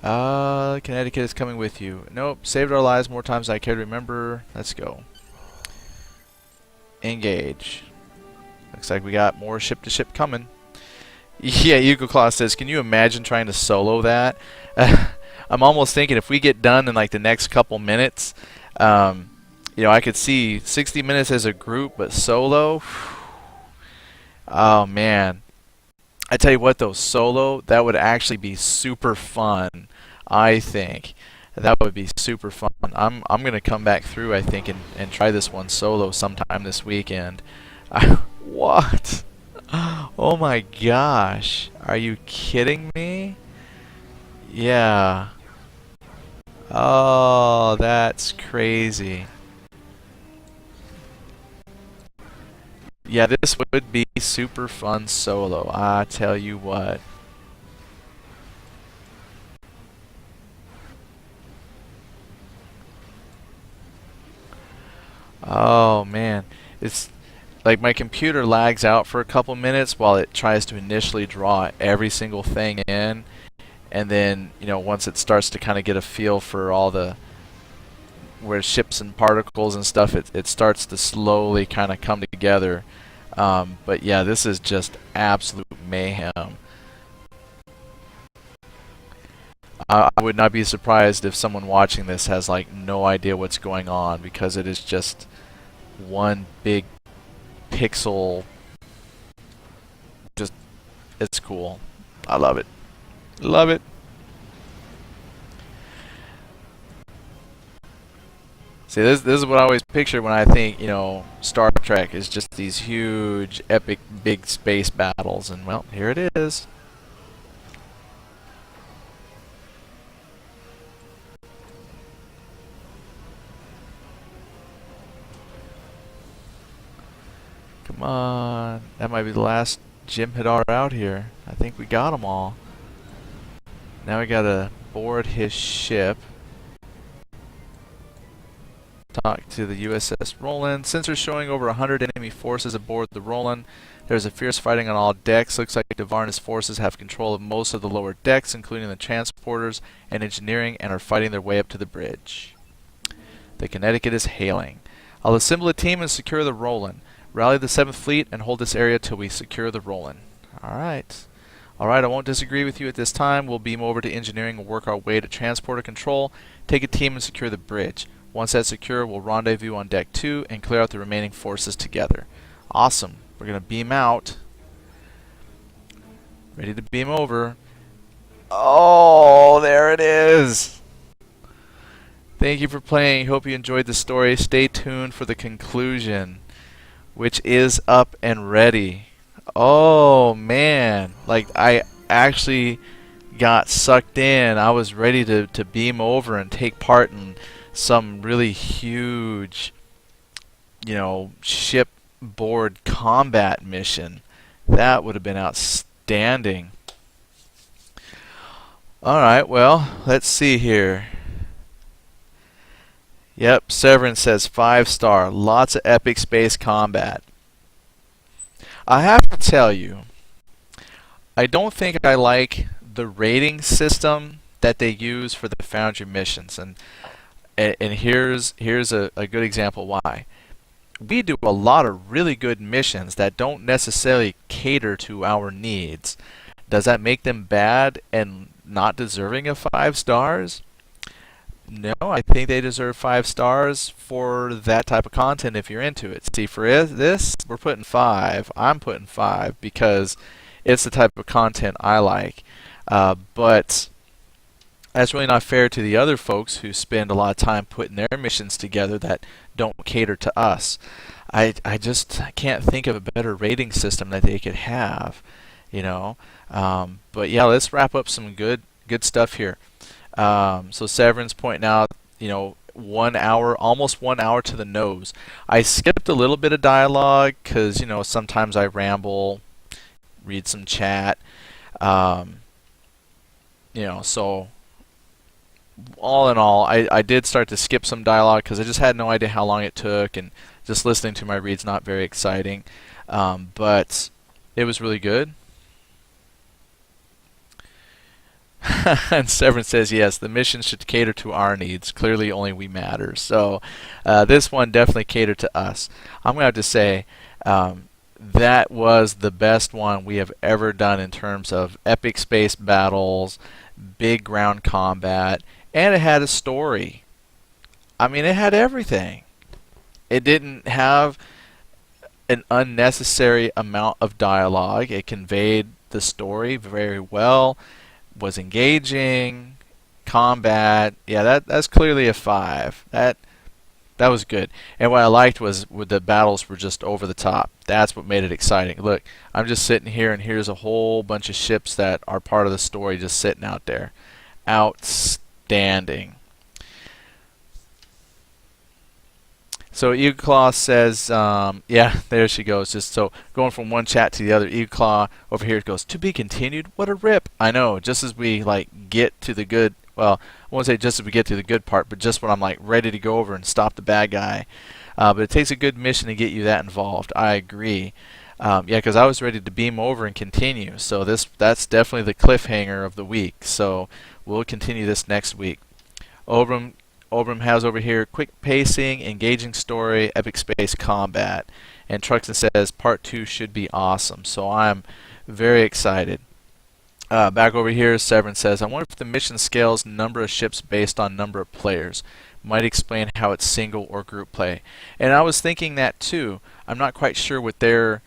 Connecticut is coming with you. Nope, saved our lives more times than I care to remember. Let's go. Engage. Looks like we got more ship-to-ship coming. Yeah, Yuko Claus says, can you imagine trying to solo that? I'm almost thinking if we get done in like the next couple minutes, you know, I could see 60 minutes as a group, but solo, oh man. I tell you what though, solo, that would actually be super fun, I think. That would be super fun. I'm gonna come back through, I think, and try this one solo sometime this weekend. What? Oh my gosh. Are you kidding me? Yeah. Oh, that's crazy. Yeah, this would be super fun solo, I tell you what. Oh man, it's like my computer lags out for a couple minutes while it tries to initially draw every single thing in, and then, you know, once it starts to kind of get a feel for all the where ships and particles and stuff, it starts to slowly kind of come together. But yeah, this is just absolute mayhem. I would not be surprised if someone watching this has like no idea what's going on, because it is just one big pixel. Just, it's cool. I love it. Love it. See, this is what I always picture when I think, you know, Star Trek is just these huge, epic, big space battles, and well, here it is. Come on, that might be the last Jim Hadar out here. I think we got them all. Now we gotta board his ship. Talk to the USS Roland. Sensors showing over 100 enemy forces aboard the Roland. There's a fierce fighting on all decks. Looks like Devar and his forces have control of most of the lower decks, including the transporters and engineering, and are fighting their way up to the bridge. The Connecticut is hailing. I'll assemble a team and secure the Roland. Rally the 7th Fleet and hold this area till we secure the Roland. Alright. Alright, I won't disagree with you at this time. We'll beam over to engineering and work our way to transporter control. Take a team and secure the bridge. Once that's secure, we'll rendezvous on deck 2 and clear out the remaining forces together. Awesome. We're going to beam out. Ready to beam over. Oh, there it is. Thank you for playing. Hope you enjoyed the story. Stay tuned for the conclusion, which is up and ready. Oh, man. Like, I actually got sucked in. I was ready to beam over and take part in some really huge, you know, shipboard combat mission. That would have been outstanding. Alright, well, let's see here. Yep, Severin says 5-star. Lots of epic space combat. I have to tell you, I don't think I like the rating system that they use for the Foundry missions, and here's a good example why. We do a lot of really good missions that don't necessarily cater to our needs. Does that make them bad and not deserving of 5 stars? No, I think they deserve 5 stars for that type of content if you're into it. See, for this, we're putting 5. I'm putting 5 because it's the type of content I like. But that's really not fair to the other folks who spend a lot of time putting their missions together that don't cater to us. I just can't think of a better rating system that they could have. you know. But yeah, let's wrap up some good stuff here. So Severin's pointing out, 1 hour, almost 1 hour to the nose. I skipped a little bit of dialogue because sometimes I ramble, read some chat. Um, so all in all, I did start to skip some dialogue because I just had no idea how long it took, and just listening to my reads not very exciting. But it was really good. And Severin says, yes, the mission should cater to our needs. Clearly, only we matter. So this one definitely catered to us. I'm going to have to say that was the best one we have ever done in terms of epic space battles, big ground combat, and it had a story. I mean, it had everything. It didn't have an unnecessary amount of dialogue. It conveyed the story very well, was engaging, combat. Yeah, that's clearly a 5. That was good. And what I liked was the battles were just over the top. That's what made it exciting. Look, I'm just sitting here, and here's a whole bunch of ships that are part of the story just sitting out there. Outstanding. So Eagleclaw says, yeah, there she goes. Just so going from one chat to the other. Eagleclaw over here goes, to be continued. What a rip! I know. Just as we get to the good. Well, I won't say just as we get to the good part, but just when I'm ready to go over and stop the bad guy. But it takes a good mission to get you that involved. I agree. Yeah, because I was ready to beam over and continue. So that's definitely the cliffhanger of the week. So we'll continue this next week. Obram has over here quick pacing, engaging story, epic space combat. And Truxton says part 2 should be awesome. So I'm very excited. Back over here, Severin says, I wonder if the mission scales number of ships based on number of players. Might explain how it's single or group play. And I was thinking that too. I'm not quite sure what their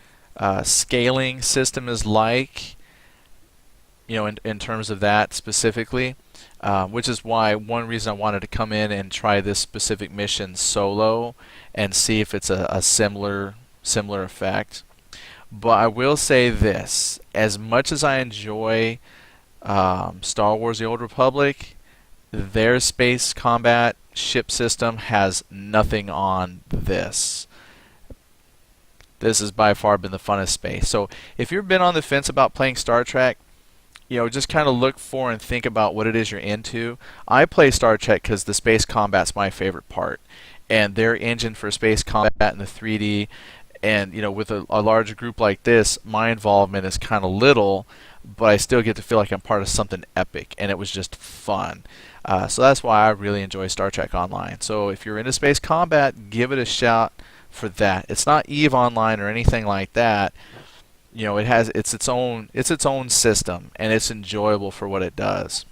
scaling system is like, in terms of that specifically. Which is why one reason I wanted to come in and try this specific mission solo and see if it's a similar effect. But I will say this: as much as I enjoy Star Wars: The Old Republic, their space combat ship system has nothing on this. This has by far been the funnest space. So if you've been on the fence about playing Star Trek, just kind of look for and think about what it is you're into. I play Star Trek because the space combat's my favorite part, and their engine for space combat in the 3D, and with a large group like this, my involvement is kind of little, but I still get to feel like I'm part of something epic, and it was just fun. So that's why I really enjoy Star Trek Online. So if you're into space combat, give it a shot for that. It's not EVE Online or anything like that. It's its own system, and it's enjoyable for what it does.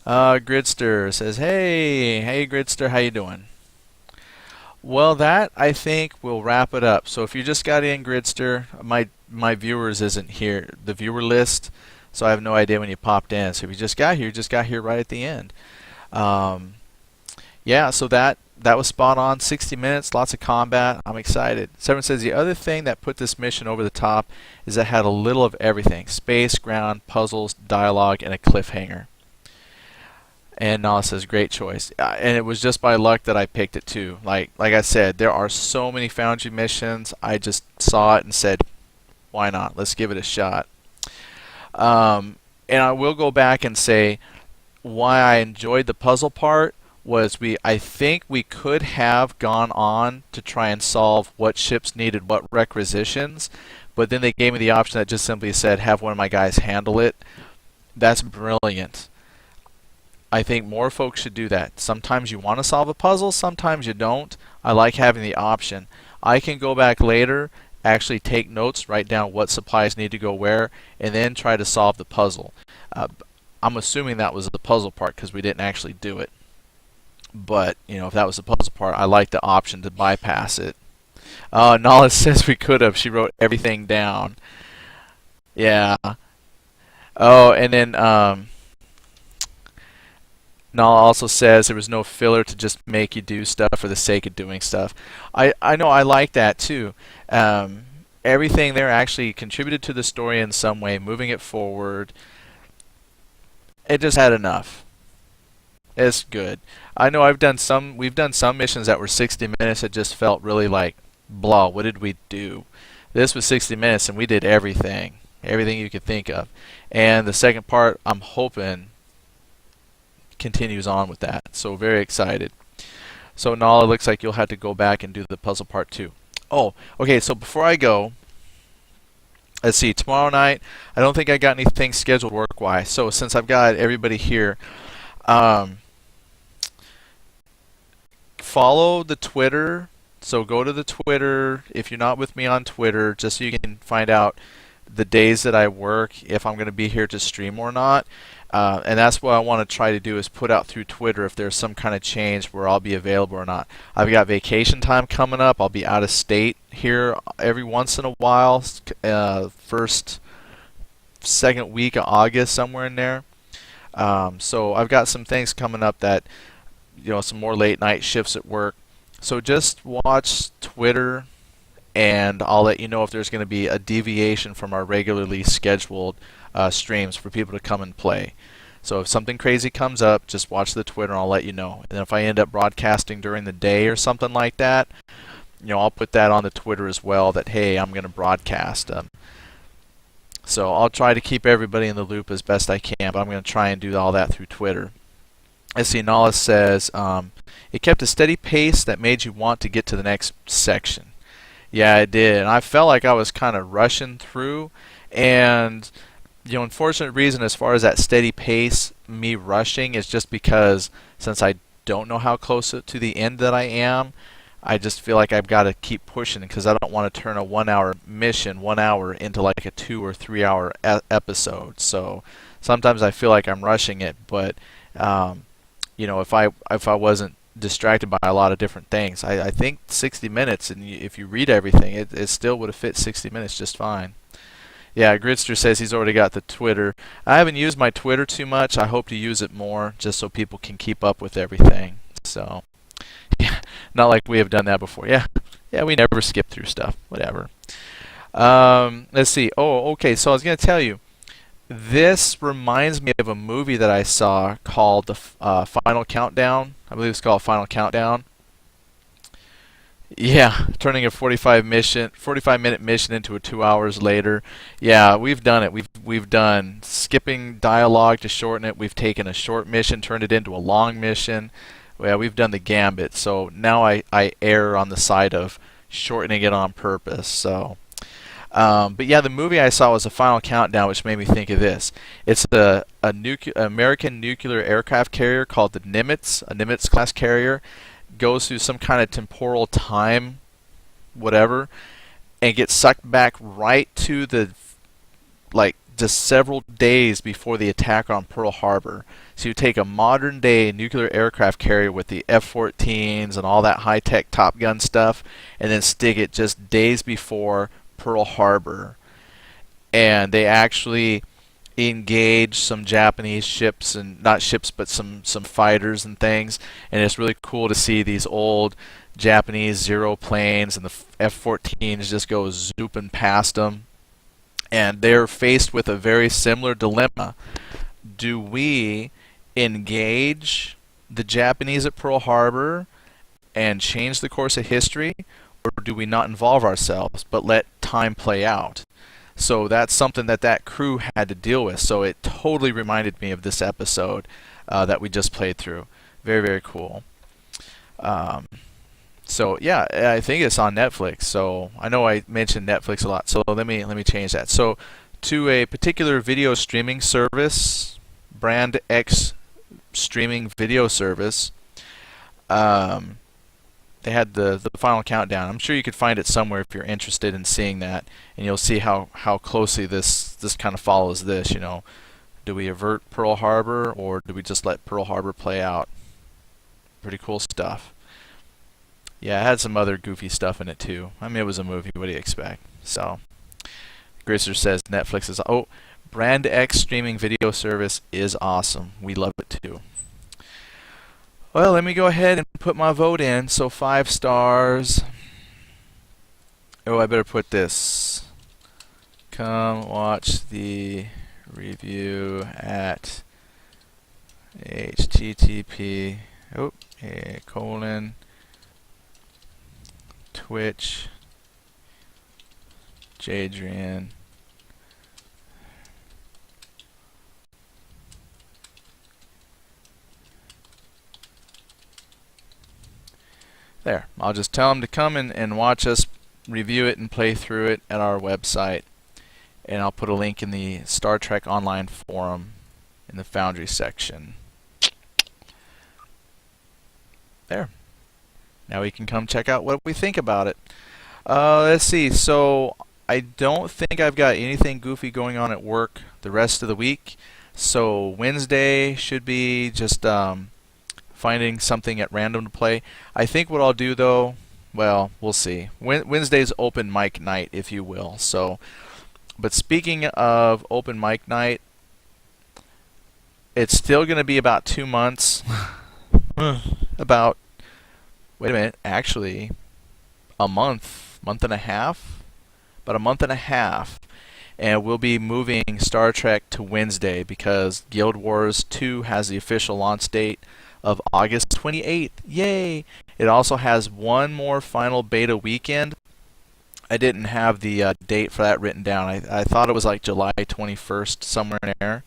Gridster says, hey Gridster, how you doing? Well, that I think will wrap it up. So if you just got in, Gridster, my viewers isn't here, the viewer list, so I have no idea when you popped in. So if you just got here right at the end. Yeah, so that was spot on. 60 minutes, lots of combat. I'm excited. Severin says the other thing that put this mission over the top is it had a little of everything: space, ground, puzzles, dialogue, and a cliffhanger. And Nala says, great choice. And it was just by luck that I picked it too. Like I said, there are so many Foundry missions. I just saw it and said, why not? Let's give it a shot. And I will go back and say why I enjoyed the puzzle part was I think we could have gone on to try and solve what ships needed what requisitions, but then they gave me the option that just simply said, have one of my guys handle it. That's brilliant. I think more folks should do that. Sometimes you want to solve a puzzle, sometimes you don't. I like having the option. I can go back later, actually take notes, write down what supplies need to go where, and then try to solve the puzzle. I'm assuming that was the puzzle part because we didn't actually do it. But, if that was the puzzle part, I like the option to bypass it. Nala says we could have. She wrote everything down. Yeah. Oh, and then Nala also says there was no filler to just make you do stuff for the sake of doing stuff. I know, I like that too. everything there actually contributed to the story in some way, moving it forward. It just had enough. It's good. I know we've done some missions that were 60 minutes that just felt really like, blah, what did we do? This was 60 minutes and we did everything. Everything you could think of. And the second part, I'm hoping, continues on with that. So very excited. So Nala, it looks like you'll have to go back and do the puzzle part 2. Oh, okay, so before I go, let's see, tomorrow night, I don't think I got anything scheduled work-wise. So since I've got everybody here, follow the Twitter. So go to the Twitter if you're not with me on Twitter, just so you can find out the days that I work, if I'm going to be here to stream or not. And that's what I want to try to do, is put out through Twitter if there's some kind of change where I'll be available or not. I've got vacation time coming up. I'll be out of state here every once in a while, first, second week of August, somewhere in there. So I've got some things coming up that, some more late night shifts at work. So just watch Twitter, and I'll let you know if there's going to be a deviation from our regularly scheduled streams for people to come and play. So if something crazy comes up, just watch the Twitter and I'll let you know. And if I end up broadcasting during the day or something like that, I'll put that on the Twitter as well, that hey, I'm going to broadcast. So I'll try to keep everybody in the loop as best I can, but I'm going to try and do all that through Twitter. As Nala says, it kept a steady pace that made you want to get to the next section. Yeah, it did. And I felt like I was kind of rushing through. And, unfortunate reason as far as that steady pace, me rushing, is just because since I don't know how close to the end that I am, I just feel like I've got to keep pushing, because I don't want to turn a 1 hour mission, 1 hour, into like a 2 or 3 hour episode. So sometimes I feel like I'm rushing it, but if I wasn't distracted by a lot of different things, I think 60 minutes, and if you read everything, it still would have fit 60 minutes just fine. Yeah, Gridster says he's already got the Twitter. I haven't used my Twitter too much. I hope to use it more, just so people can keep up with everything. So, yeah, not like we have done that before. Yeah, we never skip through stuff. Whatever. Let's see. Oh, okay, so I was going to tell you, this reminds me of a movie that I saw called The Final Countdown. I believe it's called Final Countdown. Yeah, turning a 45-minute mission into a 2 hours later. Yeah, we've done it. We've done skipping dialogue to shorten it. We've taken a short mission, turned it into a long mission. Yeah, we've done the gambit. So now I err on the side of shortening it on purpose. So. But yeah, the movie I saw was The Final Countdown, which made me think of this. It's a American nuclear aircraft carrier called the Nimitz, a Nimitz-class carrier, goes through some kind of temporal time, whatever, and gets sucked back right to just several days before the attack on Pearl Harbor. So you take a modern-day nuclear aircraft carrier with the F-14s and all that high-tech Top Gun stuff, and then stick it just days before Pearl Harbor, and they actually engage some Japanese ships, and not ships but some fighters and things, and it's really cool to see these old Japanese Zero planes and the F-14s just go zooping past them, and they're faced with a very similar dilemma. Do we engage the Japanese at Pearl Harbor and change the course of history, or do we not involve ourselves but let time play out? So that's something that crew had to deal with. So it totally reminded me of this episode that we just played through. Very, very cool. So yeah, I think it's on Netflix. So I know I mentioned Netflix a lot. So let me change that. So to a particular video streaming service, Brand X streaming video service. They had the Final Countdown. I'm sure you could find it somewhere if you're interested in seeing that, and you'll see how closely this kind of follows this. Do we avert Pearl Harbor, or do we just let Pearl Harbor play out? Pretty cool stuff. Yeah, it had some other goofy stuff in it too. I mean, it was a movie. What do you expect? So, Grisser says Netflix is Brand X streaming video service is awesome. We love it too. Well, let me go ahead and put my vote in. So 5 stars. Oh, I better put this. Come watch the review at http colon Twitch Jadrian there. I'll just tell them to come and watch us review it and play through it at our website, and I'll put a link in the Star Trek Online forum in the Foundry section. There. Now we can come check out what we think about it. Let's see. So I don't think I've got anything goofy going on at work the rest of the week. So Wednesday should be just finding something at random to play. I think what I'll do though, well, we'll see. Wednesday's open mic night, if you will. So, but speaking of open mic night, it's still going to be about 2 months. About, wait a minute, actually, a month and a half? About a month and a half. And we'll be moving Star Trek to Wednesday because Guild Wars 2 has the official launch date of August 28th. Yay! It also has one more final beta weekend. I didn't have the date for that written down. I thought it was like July 21st, somewhere in there.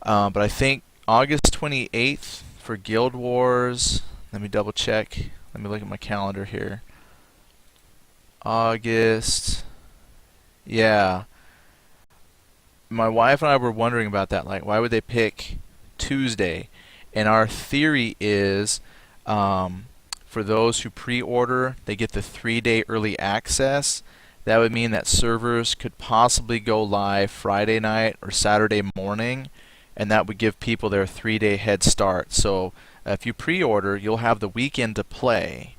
But I think August 28th for Guild Wars. Let me double check. Let me look at my calendar here. August. Yeah. My wife and I were wondering about that. Like, why would they pick Tuesday? And our theory is for those who pre-order, they get the 3-day early access. That would mean that servers could possibly go live Friday night or Saturday morning, and that would give people their 3-day head start. So if you pre-order, you'll have the weekend to play.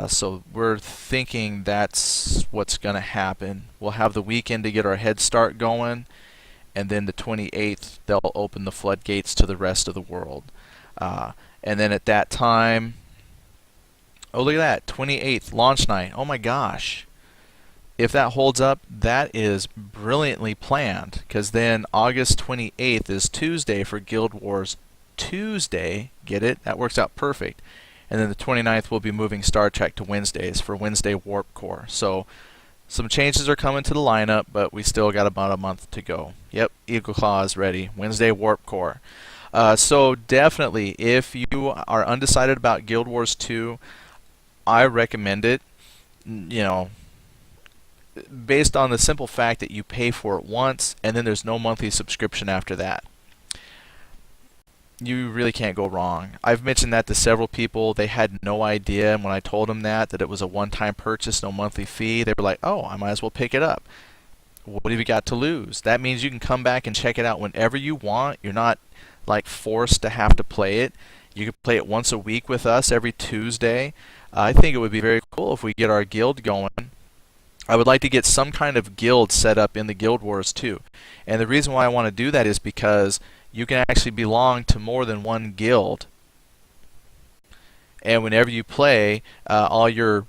So we're thinking that's what's going to happen. We'll have the weekend to get our head start going, and then the 28th they'll open the floodgates to the rest of the world. And then at that time, oh look at that, 28th launch night. Oh my gosh. If that holds up, that is brilliantly planned, because then August 28th is Tuesday for Guild Wars Tuesday. Get it? That works out perfect. And then the 29th we'll be moving Star Trek to Wednesdays for Wednesday Warp Core. So some changes are coming to the lineup, but we still got about a month to go. Yep, Eagle Claw is ready. Wednesday Warp Core. So definitely, if you are undecided about Guild Wars 2, I recommend it. You know, based on the simple fact that you pay for it once, and then there's no monthly subscription after that. You really can't go wrong. I've mentioned that to several people. They had no idea, and when I told them that it was a one-time purchase, no monthly fee, they were like, oh, I might as well pick it up. What have you got to lose? That means you can come back and check it out whenever you want. You're not like forced to have to play it. You can play it once a week with us every Tuesday. I think it would be very cool if we get our guild going. I would like to get some kind of guild set up in the Guild Wars too. And the reason why I want to do that is because you can actually belong to more than one guild. And whenever you play, all your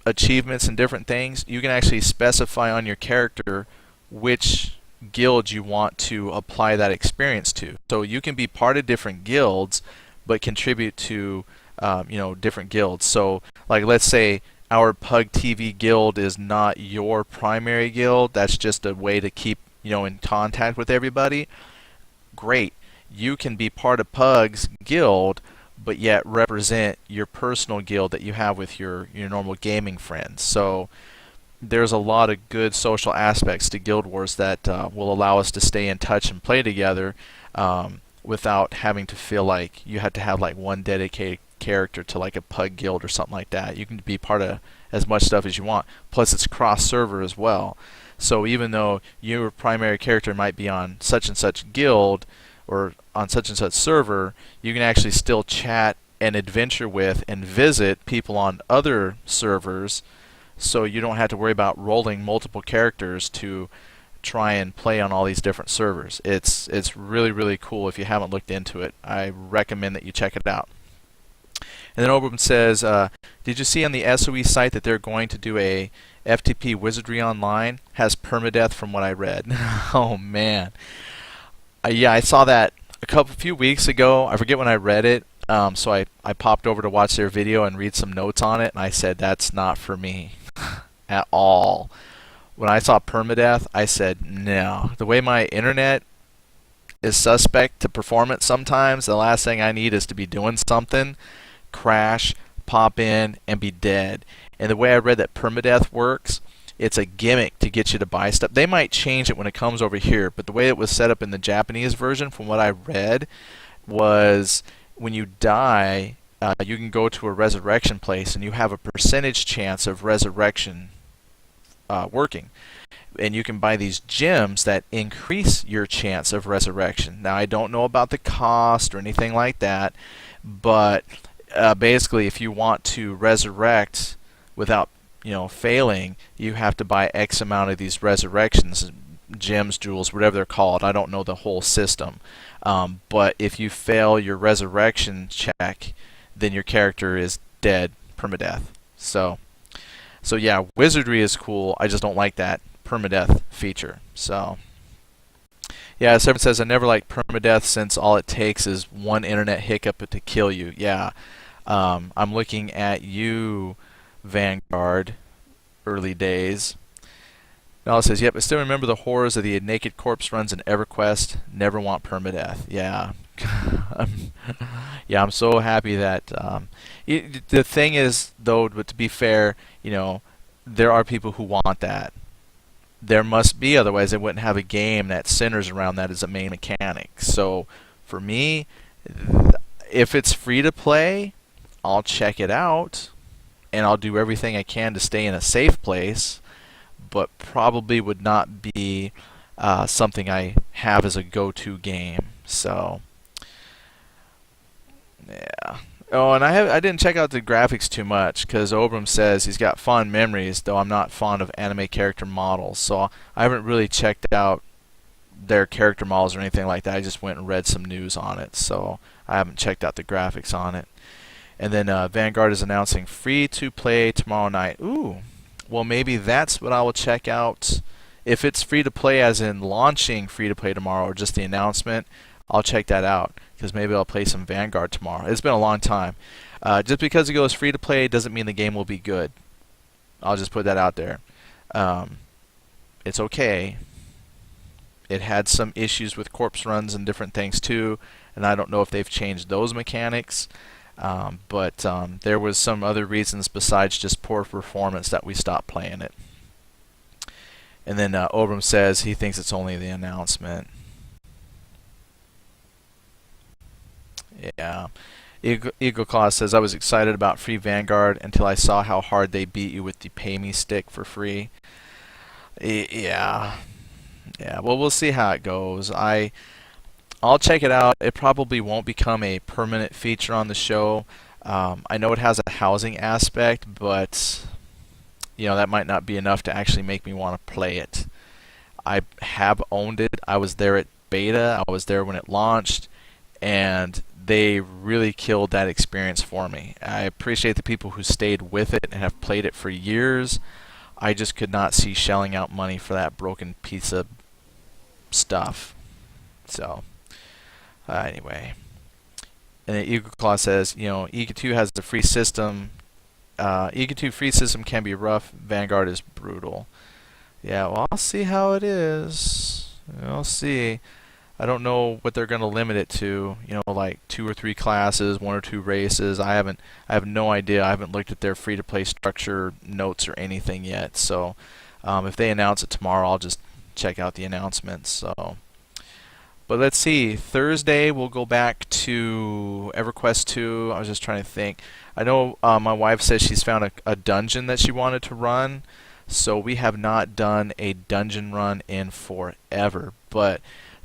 achievements and different things, you can actually specify on your character which guild you want to apply that experience to. So you can be part of different guilds, but contribute to different guilds. So like let's say our Pug TV guild is not your primary guild. That's just a way to keep in contact with everybody. Great. You can be part of Pug's guild, but yet represent your personal guild that you have with your normal gaming friends. So there's a lot of good social aspects to Guild Wars that will allow us to stay in touch and play together without having to feel like you have to have like one dedicated character to like a Pug guild or something like that. You can be part of as much stuff as you want. Plus it's cross-server as well. So even though your primary character might be on such and such guild or on such and such server, you can actually still chat and adventure with and visit people on other servers, so you don't have to worry about rolling multiple characters to try and play on all these different servers. It's really, really cool. If you haven't looked into it, I recommend that you check it out. And then Obram says, did you see on the SOE site that they're going to do a FTP Wizardry Online? Has permadeath from what I read. Oh man. Yeah, I saw that few weeks ago. I forget when I read it. So I popped over to watch their video and read some notes on it, and I said, that's not for me at all. When I saw permadeath, I said, no. The way my internet is suspect to performance sometimes, the last thing I need is to be doing something, crash, pop in, and be dead. And the way I read that permadeath works, it's a gimmick to get you to buy stuff. They might change it when it comes over here, but the way it was set up in the Japanese version, from what I read, was when you die, you can go to a resurrection place and you have a percentage chance of resurrection working. And you can buy these gems that increase your chance of resurrection. Now, I don't know about the cost or anything like that, but basically, if you want to resurrect without failing, you have to buy X amount of these resurrections, gems, jewels, whatever they're called. I don't know the whole system. But if you fail your resurrection check, then your character is dead, permadeath. So yeah, wizardry is cool. I just don't like that permadeath feature. So yeah, Seven says, I never liked permadeath since all it takes is one internet hiccup to kill you. Yeah, I'm looking at you, Vanguard, early days. Now it says, yep, I still remember the horrors of the naked corpse runs in EverQuest. Never want permadeath. Yeah. Yeah, I'm so happy that the thing is, though, but to be fair, there are people who want that. There must be, otherwise they wouldn't have a game that centers around that as a main mechanic. So for me, if it's free to play, I'll check it out and I'll do everything I can to stay in a safe place, but probably would not be something I have as a go-to game. So yeah. Oh, and I didn't check out the graphics too much because Obram says he's got fond memories, though I'm not fond of anime character models. So I haven't really checked out their character models or anything like that. I just went and read some news on it, so I haven't checked out the graphics on it. And then Vanguard is announcing free to play tomorrow night. Ooh, well maybe that's what I will check out. If it's free to play, as in launching free to play tomorrow, or just the announcement, I'll check that out, because maybe I'll play some Vanguard tomorrow. It's been a long time. Just because it goes free to play doesn't mean the game will be good. I'll just put that out there. It's okay. It had some issues with corpse runs and different things too, and I don't know if they've changed those mechanics. But there was some other reasons besides just poor performance that we stopped playing it. And then Obram says he thinks it's only the announcement. Yeah. Eagle Claw says, I was excited about free Vanguard until I saw how hard they beat you with the pay me stick for free. Yeah. Yeah, well, we'll see how it goes. I'll check it out. It probably won't become a permanent feature on the show. I know it has a housing aspect, but that might not be enough to actually make me want to play it. I have owned it. I was there at beta. I was there when it launched, and they really killed that experience for me. I appreciate the people who stayed with it and have played it for years. I just could not see shelling out money for that broken piece of stuff. So anyway, and then Eagle Claw says, Ega 2 has the free system. Ega 2 free system can be rough. Vanguard is brutal. Yeah, well, I'll see how it is. I'll see. I don't know what they're going to limit it to. Like 2 or 3 classes, 1 or 2 races. I have no idea. I haven't looked at their free-to-play structure notes or anything yet. So if they announce it tomorrow, I'll just check out the announcements. So. But let's see. Thursday we'll go back to EverQuest 2. I was just trying to think. I know my wife says she's found a dungeon that she wanted to run. So we have not done a dungeon run in forever. But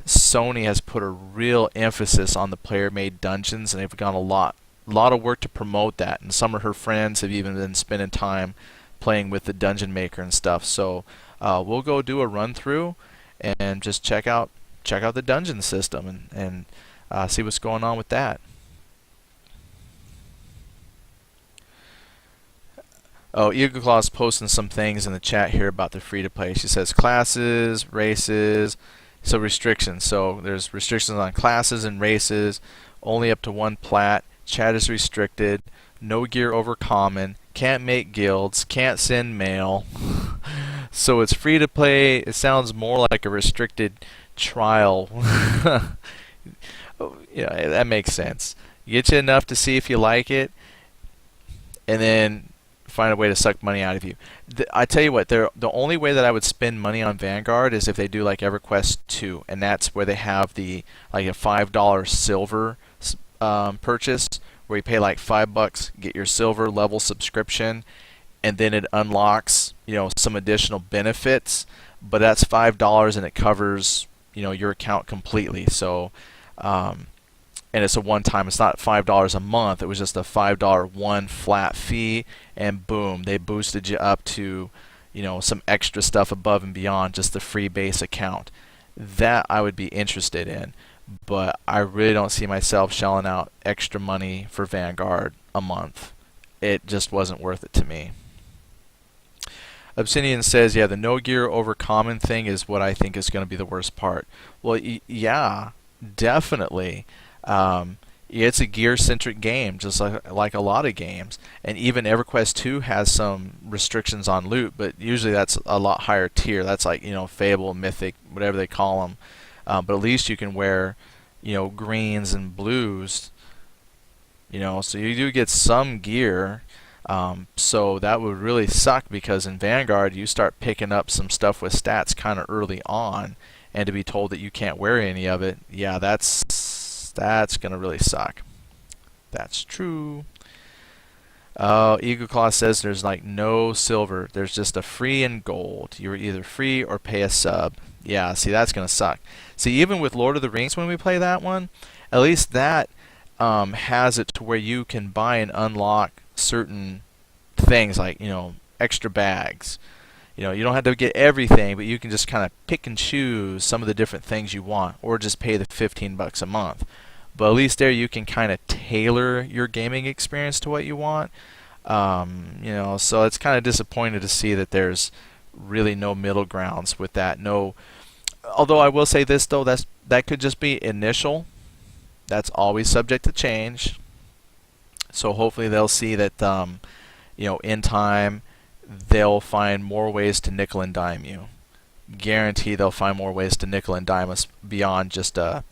Sony has put a real emphasis on the player-made dungeons, and they've done a lot of work to promote that. And some of her friends have even been spending time playing with the dungeon maker and stuff. So we'll go do a run through and just check out the dungeon system and see what's going on with that. Oh, Eagle Claw's posting some things in the chat here about the free to play. She says classes, races, so restrictions. So there's restrictions on classes and races, only up to one plat. Chat is restricted. No gear over common. Can't make guilds. Can't send mail. So it's free to play. It sounds more like a restricted trial. Yeah, that makes sense. Get you enough to see if you like it, and then find a way to suck money out of you. I tell you what, the only way that I would spend money on Vanguard is if they do like EverQuest 2, and that's where they have the like a $5 silver purchase, where you pay like $5, get your silver level subscription, and then it unlocks some additional benefits. But that's $5 and it covers your account completely. So and it's a one-time. It's not $5 a month. It was just a $5 one flat fee, and boom, they boosted you up to, some extra stuff above and beyond just the free base account. That I would be interested in, but I really don't see myself shelling out extra money for Vanguard a month. It just wasn't worth it to me. Obsidian says, yeah, the no gear over common thing is what I think is going to be the worst part. Well, yeah, definitely. It's a gear-centric game, just like a lot of games. And even EverQuest 2 has some restrictions on loot, but usually that's a lot higher tier. That's like, Fable, Mythic, whatever they call them. But at least you can wear, greens and blues, so you do get some gear. So that would really suck, because in Vanguard you start picking up some stuff with stats kind of early on, and to be told that you can't wear any of it, yeah, that's going to really suck. That's true. Eagle Claw says there's like no silver. There's just a free and gold. You're either free or pay a sub. Yeah, see, that's going to suck. See, even with Lord of the Rings, when we play that one, at least that has it to where you can buy and unlock certain things, like, extra bags. You don't have to get everything, but you can just kind of pick and choose some of the different things you want, or just pay the $15 a month. But at least there you can kind of tailor your gaming experience to what you want. So it's kind of disappointing to see that there's really no middle grounds with that. No, although I will say this though, that could just be initial. That's always subject to change. So hopefully they'll see that in time they'll find more ways to nickel and dime you. Guarantee they'll find more ways to nickel and dime us beyond just a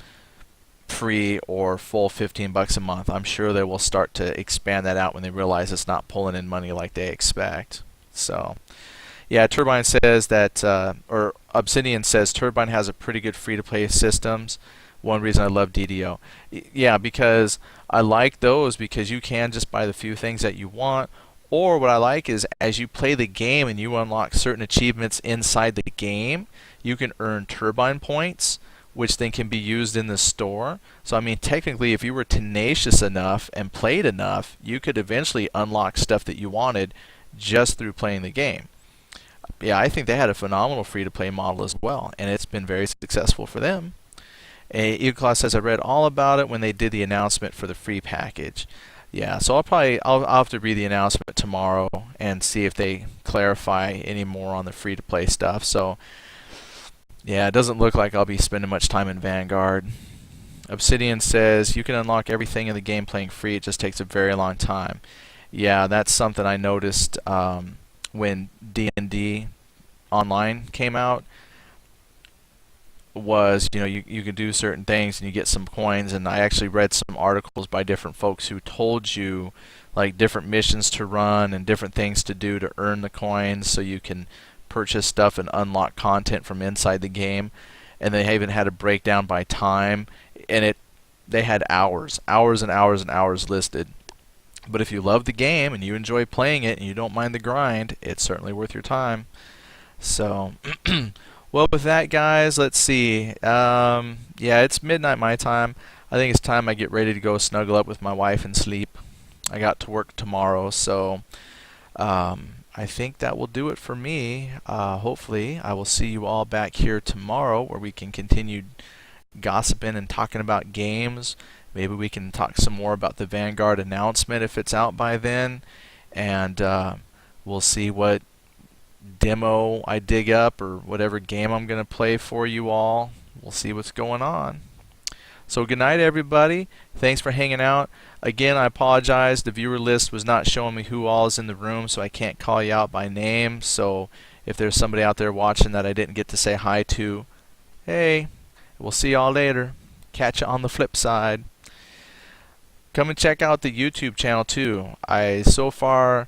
free or full $15 a month. I'm sure they will start to expand that out when they realize it's not pulling in money like they expect. So, yeah, Turbine says that, or Obsidian says Turbine has a pretty good free-to-play systems. One reason I love DDO. Yeah, because I like those, because you can just buy the few things that you want. Or what I like is, as you play the game and you unlock certain achievements inside the game, you can earn Turbine points, which then can be used in the store. So I mean, technically, if you were tenacious enough and played enough, you could eventually unlock stuff that you wanted just through playing the game. Yeah, I think they had a phenomenal free-to-play model as well, and it's been very successful for them. Eagle says, I read all about it when they did the announcement for the free package. Yeah, so I'll have to read the announcement tomorrow and see if they clarify any more on the free-to-play stuff. So yeah, it doesn't look like I'll be spending much time in Vanguard. Obsidian says, you can unlock everything in the game playing free. It just takes a very long time. Yeah, that's something I noticed when D&D Online came out. Was, you can do certain things and you get some coins, and I actually read some articles by different folks who told you like different missions to run and different things to do to earn the coins, so you can purchase stuff and unlock content from inside the game. And they even had a breakdown by time, and they had hours and hours and hours listed. But if you love the game and you enjoy playing it and you don't mind the grind, it's certainly worth your time. So well, with that, guys, let's see. Yeah, it's midnight my time. I think it's time I get ready to go snuggle up with my wife and sleep. I got to work tomorrow, so I think that will do it for me. Hopefully, I will see you all back here tomorrow, where we can continue gossiping and talking about games. Maybe we can talk some more about the Vanguard announcement if it's out by then. And We'll see what demo I dig up or whatever game I'm going to play for you all. We'll see what's going on. So good night, everybody. Thanks for hanging out. Again, I apologize. The viewer list was not showing me who all is in the room, so I can't call you out by name. So if there's somebody out there watching that I didn't get to say hi to, hey, we'll see y'all later. Catch you on the flip side. Come and check out the YouTube channel too. I so far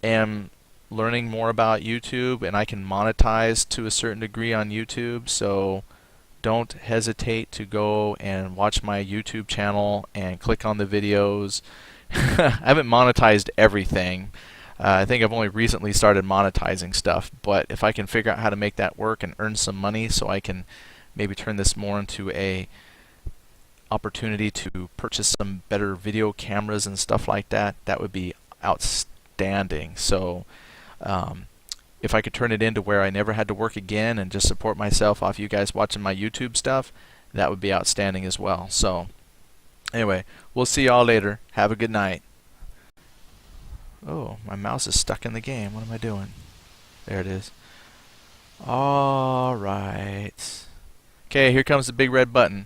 am learning more about YouTube, and I can monetize to a certain degree on YouTube, so don't hesitate to go and watch my YouTube channel and click on the videos. I haven't monetized everything. I think I've only recently started monetizing stuff, but if I can figure out how to make that work and earn some money so I can maybe turn this more into a opportunity to purchase some better video cameras and stuff like that, that would be outstanding. So if I could turn it into where I never had to work again and just support myself off you guys watching my YouTube stuff, that would be outstanding as well. So anyway, we'll see y'all later. Have a good night. Oh, my mouse is stuck in the game. What am I doing? There it is. All right. Okay, here comes the big red button.